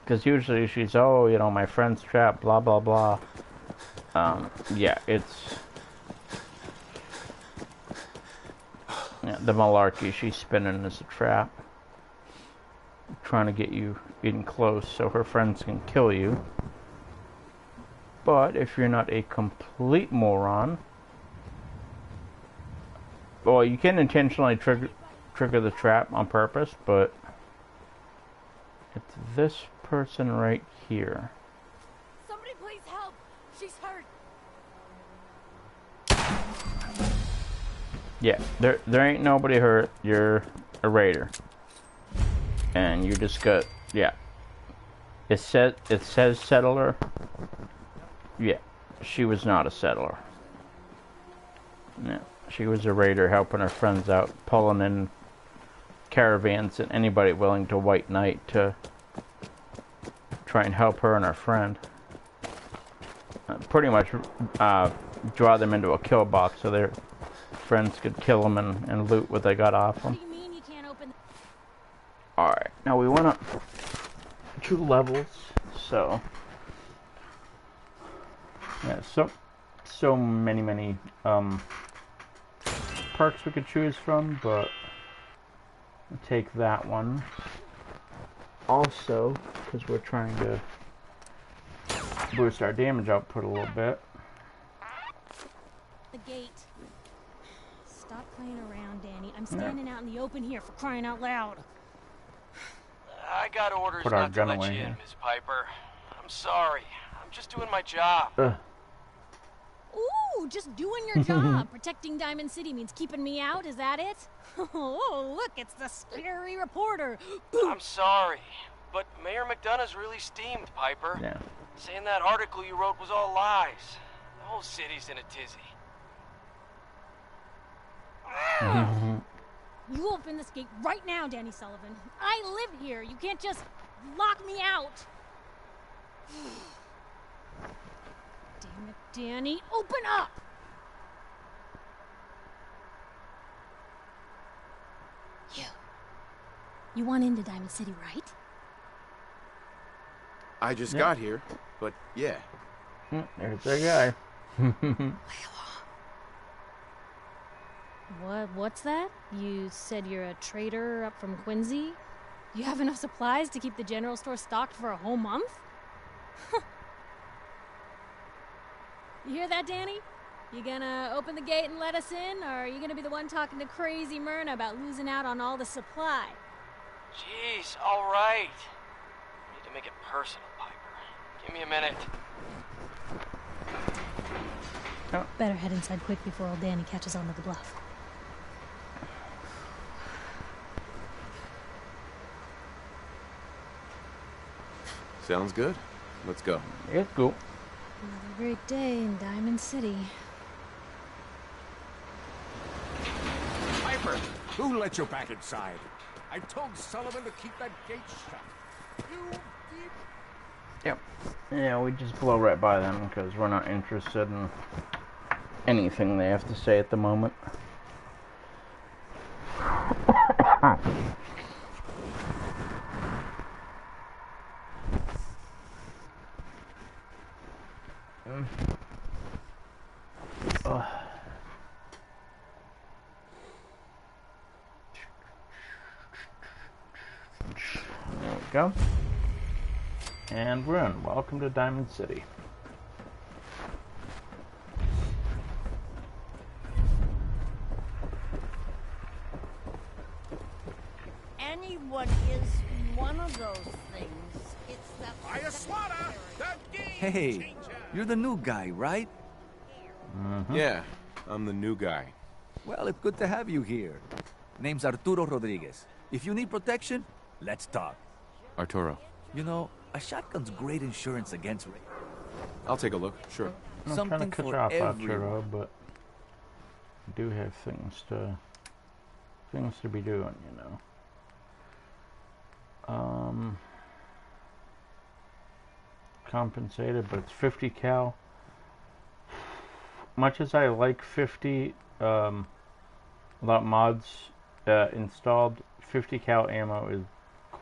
Because usually she's, oh, you know, my friend's trapped, blah, blah, blah. Yeah, it's... Yeah, the malarkey she's spinning is a trap. Trying to get you in close so her friends can kill you. But if you're not a complete moron... Well, you can intentionally trigger the trap on purpose, but... It's this person right here. Somebody please help! She's hurt! Yeah, there ain't nobody hurt. You're a raider. And you just got, yeah. It says settler. Yeah, she was not a settler. No, she was a raider helping her friends out, pulling in caravans and anybody willing to white knight to try and help her and her friend. Pretty much draw them into a kill box so their friends could kill them and loot what they got off them. Alright, now we went up 2 levels, so yeah, so many perks we could choose from, but we'll take that one. Also, because we're trying to boost our damage output a little bit. The gate. Stop playing around, Danny. I'm standing out in the open here, for crying out loud. I got orders Put our not to gun let away you in, here. Miss Piper. I'm sorry. I'm just doing my job. Ooh, just doing your job. Protecting Diamond City means keeping me out, is that it? Oh, look, it's the scary reporter. I'm sorry, but Mayor McDonough's really steamed, Piper. Yeah. Saying that article you wrote was all lies. The whole city's in a tizzy. You open this gate right now, Danny Sullivan. I live here. You can't just lock me out. Damn it, Danny. Open up! You want into Diamond City, right? I just got here, but yeah. There's that guy. What's that? You said you're a trader up from Quincy? You have enough supplies to keep the general store stocked for a whole month? You hear that, Danny? You gonna open the gate and let us in, or are you gonna be the one talking to crazy Myrna about losing out on all the supply? Jeez, all right. Need to make it personal, Piper. Give me a minute. Better head inside quick before old Danny catches on to the bluff. Sounds good. Let's go. Let's go. Another great day in Diamond City. Piper, who let you back inside? I told Sullivan to keep that gate shut. You did. Yep. Yeah, we just blow right by them because we're not interested in anything they have to say at the moment. There we go. And we're in. Welcome to Diamond City. Anyone is one of those things. It's the Ayaswara, the game Hey, changer. you're the new guy, right? Yeah, I'm the new guy. Well, it's good to have you here. Name's Arturo Rodriguez. If you need protection, let's talk. Arturo. You know, a shotgun's great insurance against rape. I'll take a look, sure. I'm Something trying to cut for you off, everyone. Arturo, but I do have things to be doing, you know. Compensated, but it's 50 cal. much as I like 50 without mods installed, 50 cal ammo is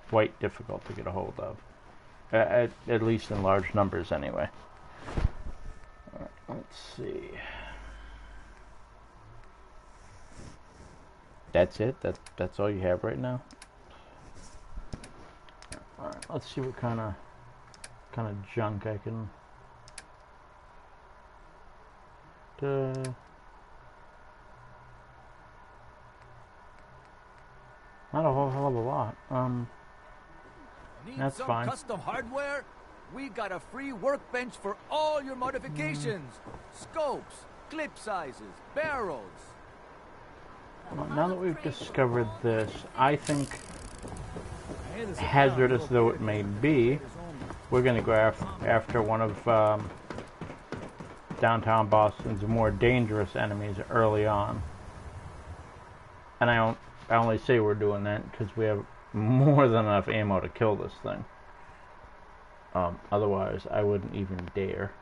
quite difficult to get a hold of. At least in large numbers, anyway. Alright, let's see. That's it? That's all you have right now? Alright, let's see what kind of junk I can... Not a whole hell of a lot. That's some fine. Custom hardware? We got a free workbench for all your modifications. Scopes, clip sizes, barrels. Well, now that we've discovered this, I think, hazardous though it may be, we're going to go after one of downtown Boston's more dangerous enemies early on. And I only say we're doing that because we have more than enough ammo to kill this thing. Otherwise, I wouldn't even dare.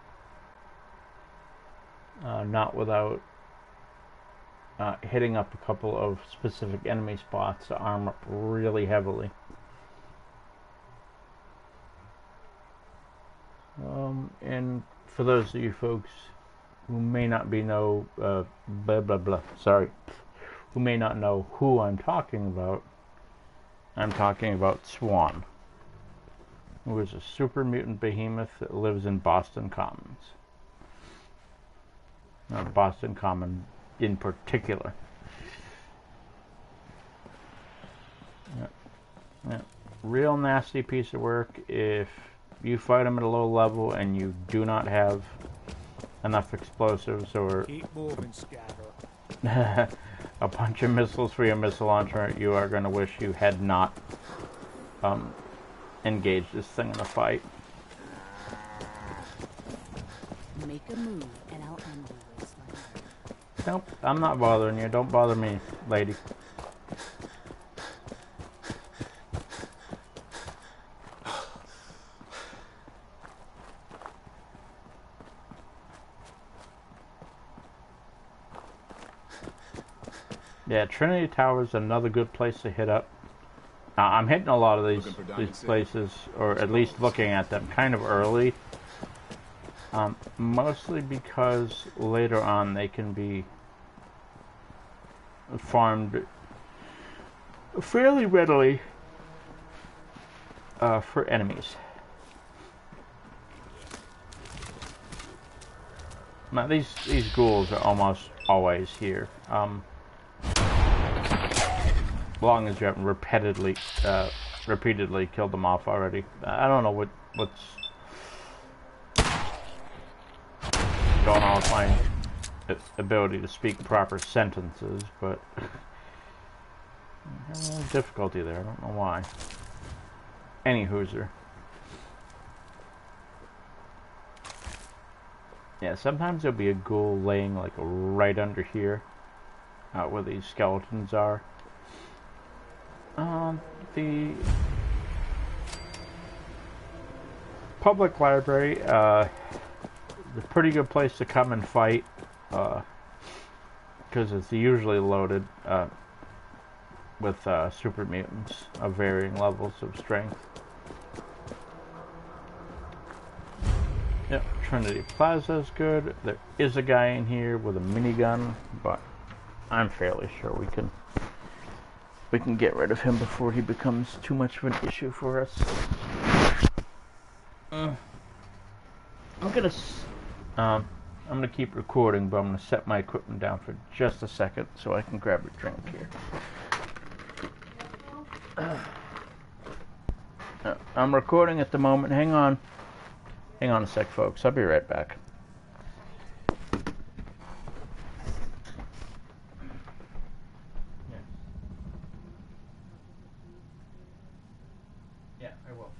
Not without hitting up a couple of specific enemy spots to arm up really heavily. And for those of you folks who may not be who may not know who I'm talking about Swan, who is a super mutant behemoth that lives in Boston Commons. Boston Common in particular. Yeah. Real nasty piece of work. If you fight him at a low level and you do not have enough explosives or Keep moving, scatter. a bunch of missiles for your missile launcher, you are going to wish you had not engaged this thing in a fight. Make a move and I'll end the wasteland. Nope, I'm not bothering you. Don't bother me, lady. Yeah, Trinity Tower is another good place to hit up. I'm hitting a lot of these places, or at least looking at them, kind of early. Mostly because later on they can be farmed fairly readily for enemies. Now these ghouls are almost always here. As long as you haven't repeatedly killed them off already. I don't know what's going on with my ability to speak proper sentences, but I'm having a little difficulty there. I don't know why. Any hooser. Yeah, sometimes there'll be a ghoul laying like right under here, where these skeletons are. The public library is a pretty good place to come and fight, because it's usually loaded with super mutants of varying levels of strength. Yep, Trinity Plaza is good. There is a guy in here with a minigun, but I'm fairly sure we can get rid of him before he becomes too much of an issue for us. I'm gonna keep recording, but I'm gonna set my equipment down for just a second so I can grab a drink here. I'm recording at the moment. Hang on a sec, folks. I'll be right back. Yeah, I will.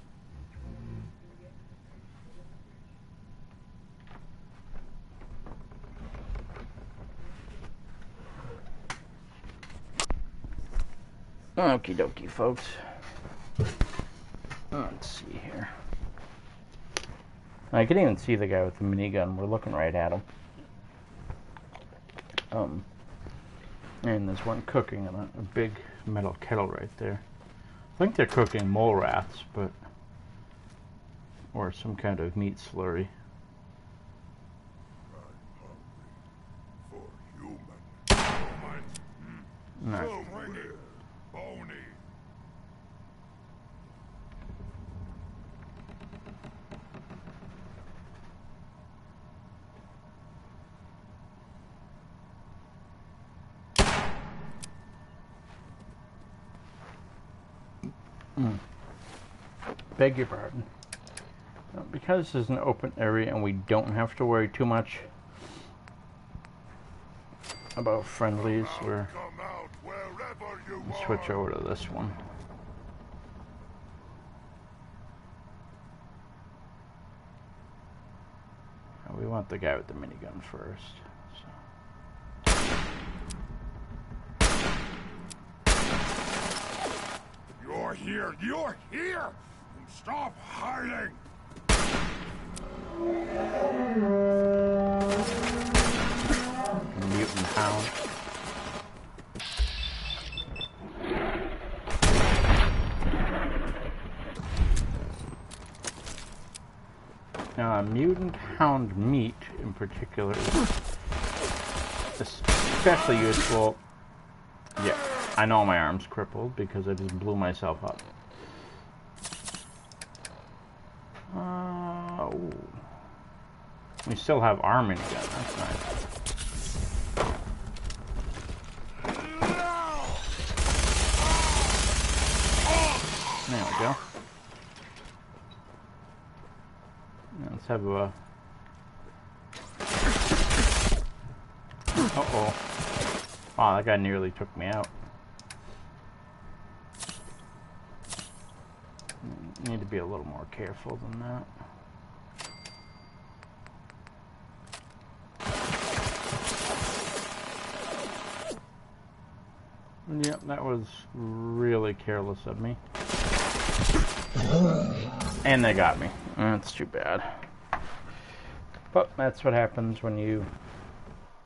Okie dokie, folks. Let's see here. I can even see the guy with the minigun. We're looking right at him. And there's one cooking in a big metal kettle right there. I think they're cooking mole rats, but or some kind of meat slurry. Nice. So bring it, Boney. Beg your pardon. Because this is an open area and we don't have to worry too much about friendlies, we'll switch over to this one. We want the guy with the minigun first. You're here! You're here! Stop hiding! Mutant hound. Now, mutant hound meat in particular is especially useful. Yeah, I know my arm's crippled because I just blew myself up. Ooh. We still have armor again, that's nice. There we go. Let's have a... Uh-oh. Wow, that guy nearly took me out. Need to be a little more careful than that. Yep, that was really careless of me. And they got me. That's too bad. But that's what happens when you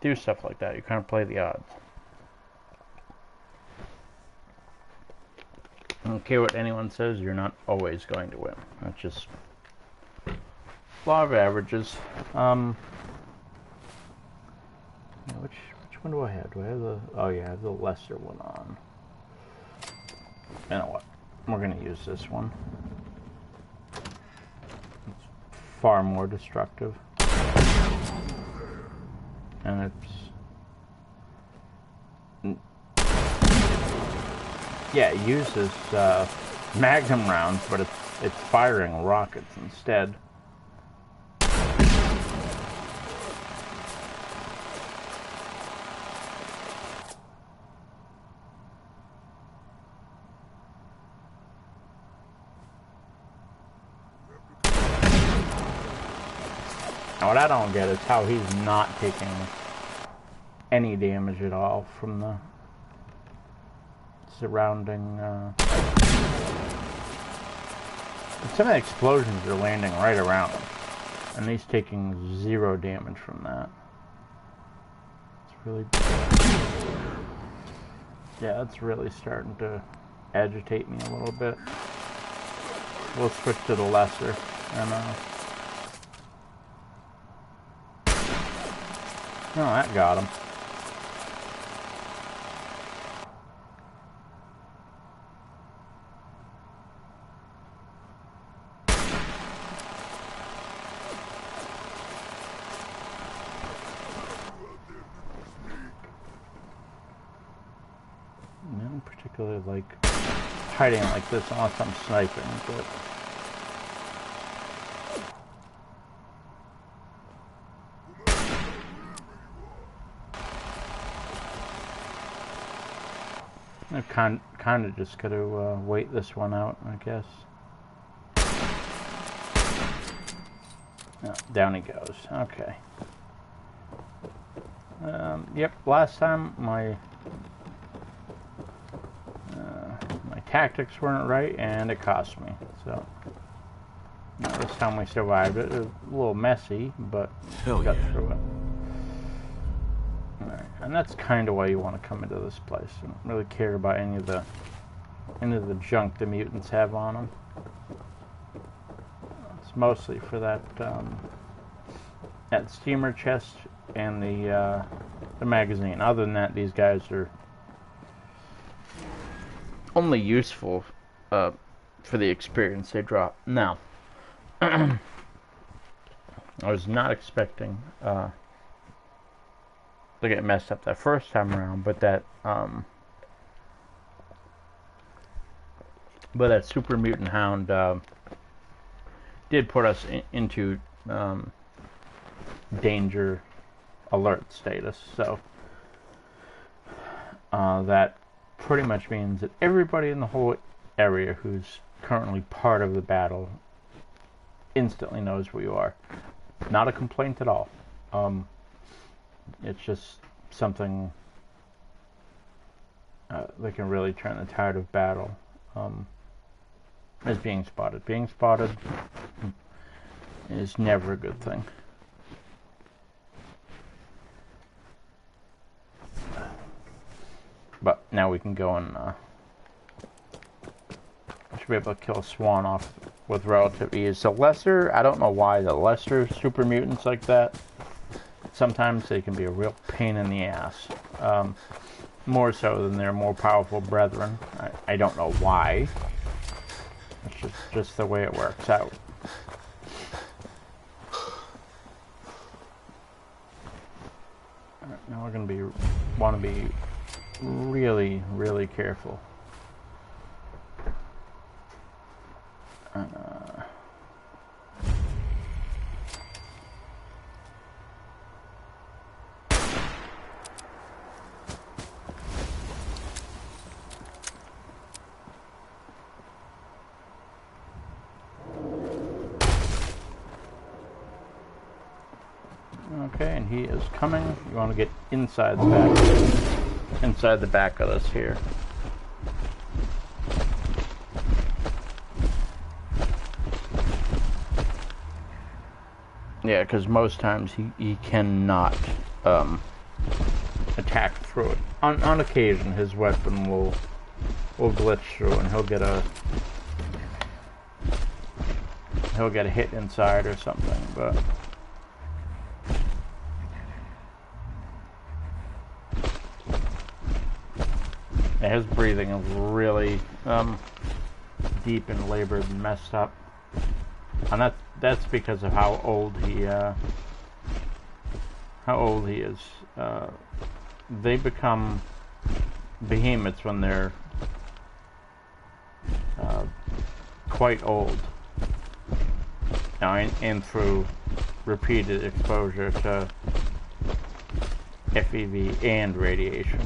do stuff like that. You kind of play the odds. I don't care what anyone says, you're not always going to win. That's just law of averages. Which one do I have? Do I have the... Oh yeah, I have the lesser one on. You know what? We're going to use this one. It's far more destructive. And it's... Yeah, it uses magnum rounds, but it's firing rockets instead. Now, what I don't get is how he's not taking any damage at all from the surrounding, some of the explosions are landing right around him, and he's taking 0 damage from that. It's really... Yeah, that's really starting to agitate me a little bit. We'll switch to the lesser, and, no, that got him. I don't particularly like hiding like this unless I'm sniping, but... I've kind of just got to wait this one out, I guess. Oh, down he goes. Okay. Yep. Last time my tactics weren't right, and it cost me. So this time we survived it. It was a little messy, but we got through it. All right. And that's kind of why you want to come into this place. I don't really care about any of the junk the mutants have on them. It's mostly for that steamer chest and the magazine. Other than that, these guys are only useful for the experience they drop. Now, I was not expecting to get messed up that first time around, but that super mutant hound did put us into danger alert status. So that pretty much means that everybody in the whole area who's currently part of the battle instantly knows where you are. Not a complaint at all. It's just something that can really turn the tide of battle. Is being spotted. Being spotted is never a good thing. But now we can go and should be able to kill a Swan off with relative ease. The lesser, I don't know why the lesser super mutants like that, sometimes they can be a real pain in the ass. More so than their more powerful brethren. I don't know why. It's just the way it works out. Alright, now we're gonna want to be really, really careful. Okay, and he is coming. You want to get inside the back of this here. Yeah, because most times he cannot attack through it. On occasion, his weapon will glitch through, and he'll get a hit inside or something. But his breathing is really deep and labored and messed up, and that's because of how old he is. They become behemoths when they're quite old. Now, and through repeated exposure to FEV and radiation.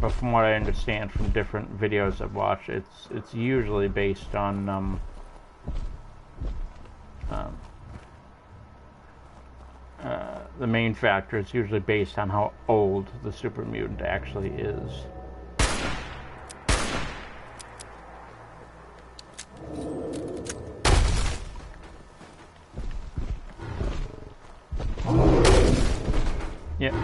But from what I understand from different videos I've watched, it's usually based on the main factor is usually based on how old the super mutant actually is. Yep.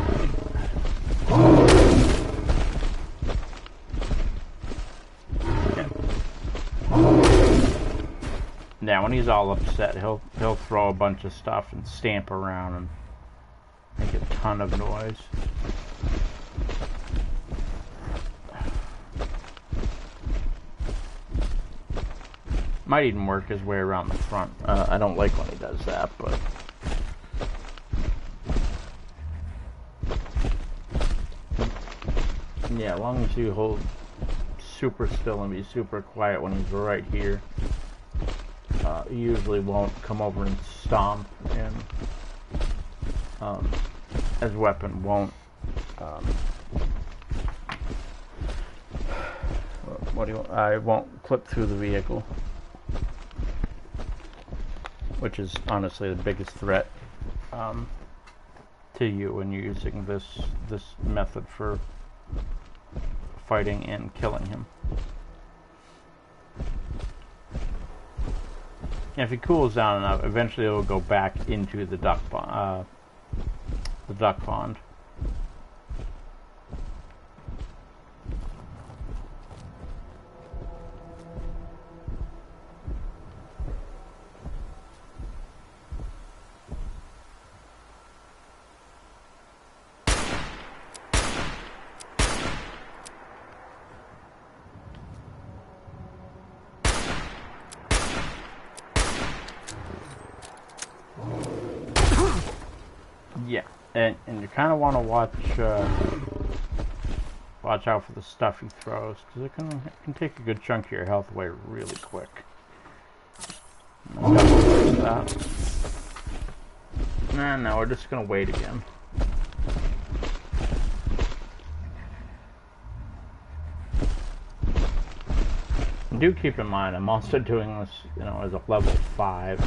Now, when he's all upset, he'll throw a bunch of stuff and stamp around and make a ton of noise. Might even work his way around the front. I don't like when he does that, but yeah, as long as you hold super still and be super quiet when he's right here, he usually won't come over and stomp, and his weapon won't I won't clip through the vehicle, which is honestly the biggest threat to you when you're using this method for fighting and killing him. If he cools down enough, eventually it will go back into the duck bomb, the duck pond. Yeah, and you kind of want to watch out for the stuff he throws, because it can take a good chunk of your health away really quick. No, we're just gonna wait again. Do keep in mind, I'm also doing this, as a level 5,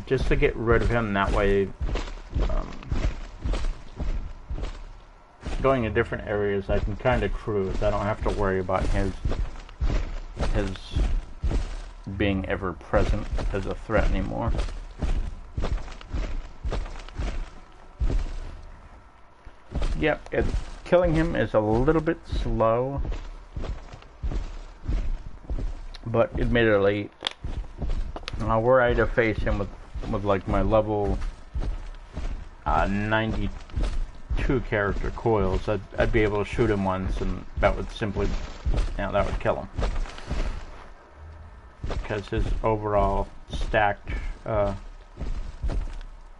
just to get rid of him. That way, going to different areas, I can kind of cruise. I don't have to worry about his being ever present as a threat anymore. Yep, killing him is a little bit slow, but admittedly, were I to face him with like my level 92 character coils, I'd be able to shoot him once, and that would simply, that would kill him. Because his overall stacked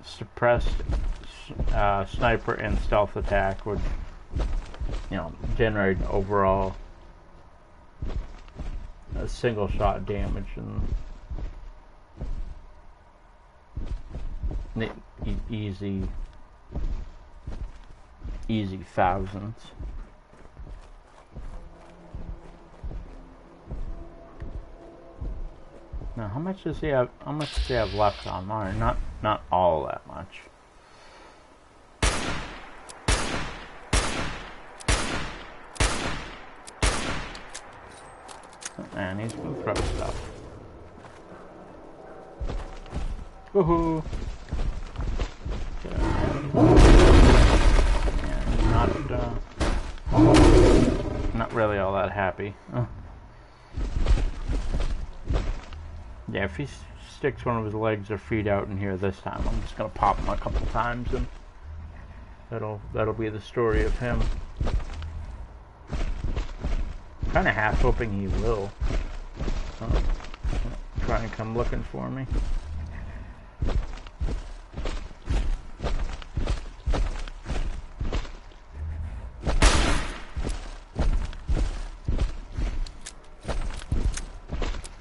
suppressed sniper and stealth attack would, generate overall a single shot damage and easy thousands. Now, how much does he have? How much does he have left on mine? Not all that much. And he's gonna throw stuff. Woohoo! Yeah, not really all that happy. Yeah, if he sticks one of his legs or feet out in here this time, I'm just gonna pop him a couple times, and that'll be the story of him. Kind of half hoping he will try and come looking for me.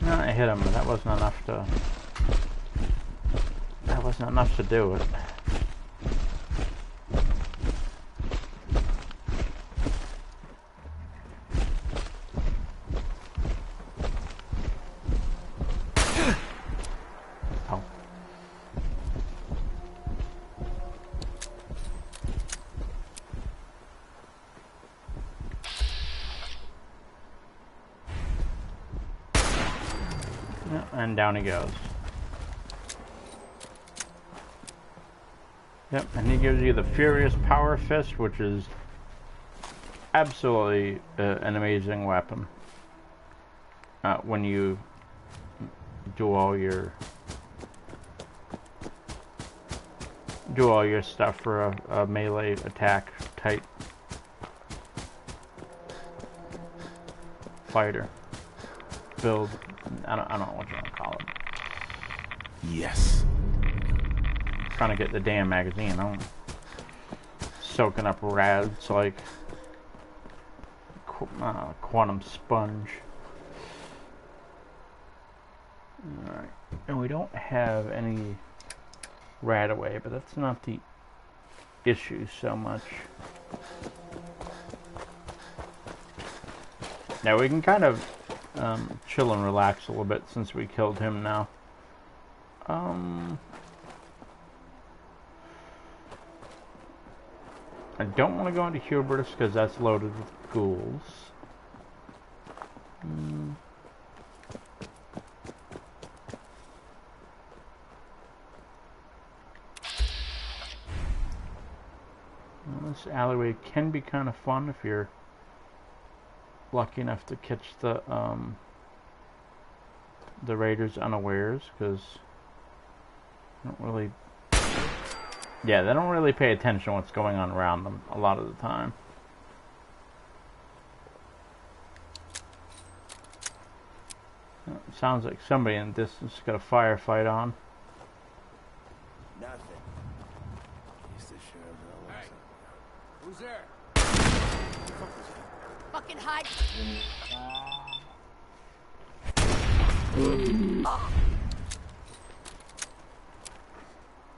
No, I hit him, but that wasn't enough to do it. And down he goes. Yep, and he gives you the Furious Power Fist, which is absolutely an amazing weapon. When you do all your stuff for a melee attack type fighter build. I don't know what you want to call it. Yes. Trying to get the damn magazine. I'm soaking up rads like quantum sponge. Alright. And we don't have any rad away, but that's not the issue so much. Now we can kind of chill and relax a little bit since we killed him now. I don't want to go into Hubris because that's loaded with ghouls. this alleyway can be kind of fun if you're lucky enough to catch the raiders unawares, because they don't really pay attention to what's going on around them a lot of the time. It sounds like somebody in the distance got a firefight on. Nothing. Hey, who's there? Fucking hide.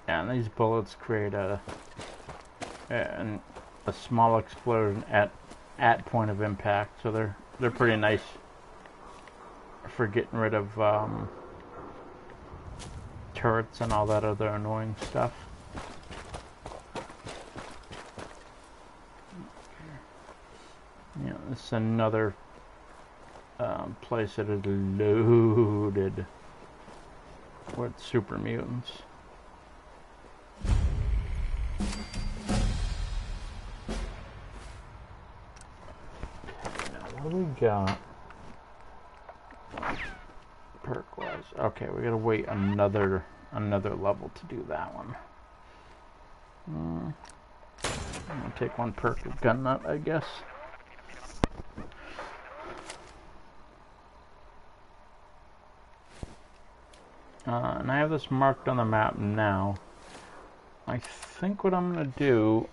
Yeah, and these bullets create a small explosion at point of impact, so they're pretty nice for getting rid of turrets and all that other annoying stuff. Yeah, this is another place that is loaded with super mutants. Now, what do we got? Perk-wise. Okay, we gotta wait another level to do that one. I'm gonna take one perk of gun nut, I guess. And I have this marked on the map now. I think what I'm gonna do,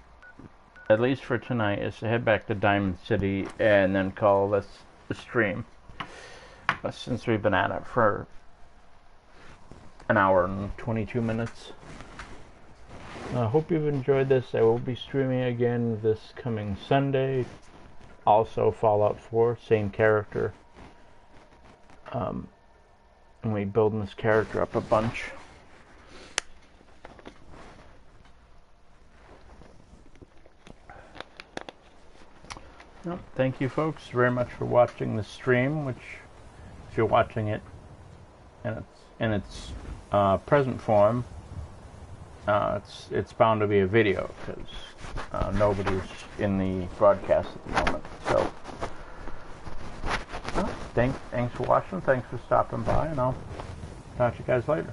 at least for tonight, is to head back to Diamond City and then call this a stream. Since we've been at it for an hour and 22 minutes. I hope you've enjoyed this. I will be streaming again this coming Sunday. Also Fallout 4, same character. And we building this character up a bunch. Well, thank you folks very much for watching the stream, which if you're watching it in its present form, it's bound to be a video because nobody's in the broadcast at the moment. So, well, thanks for watching. Thanks for stopping by, and I'll talk to you guys later.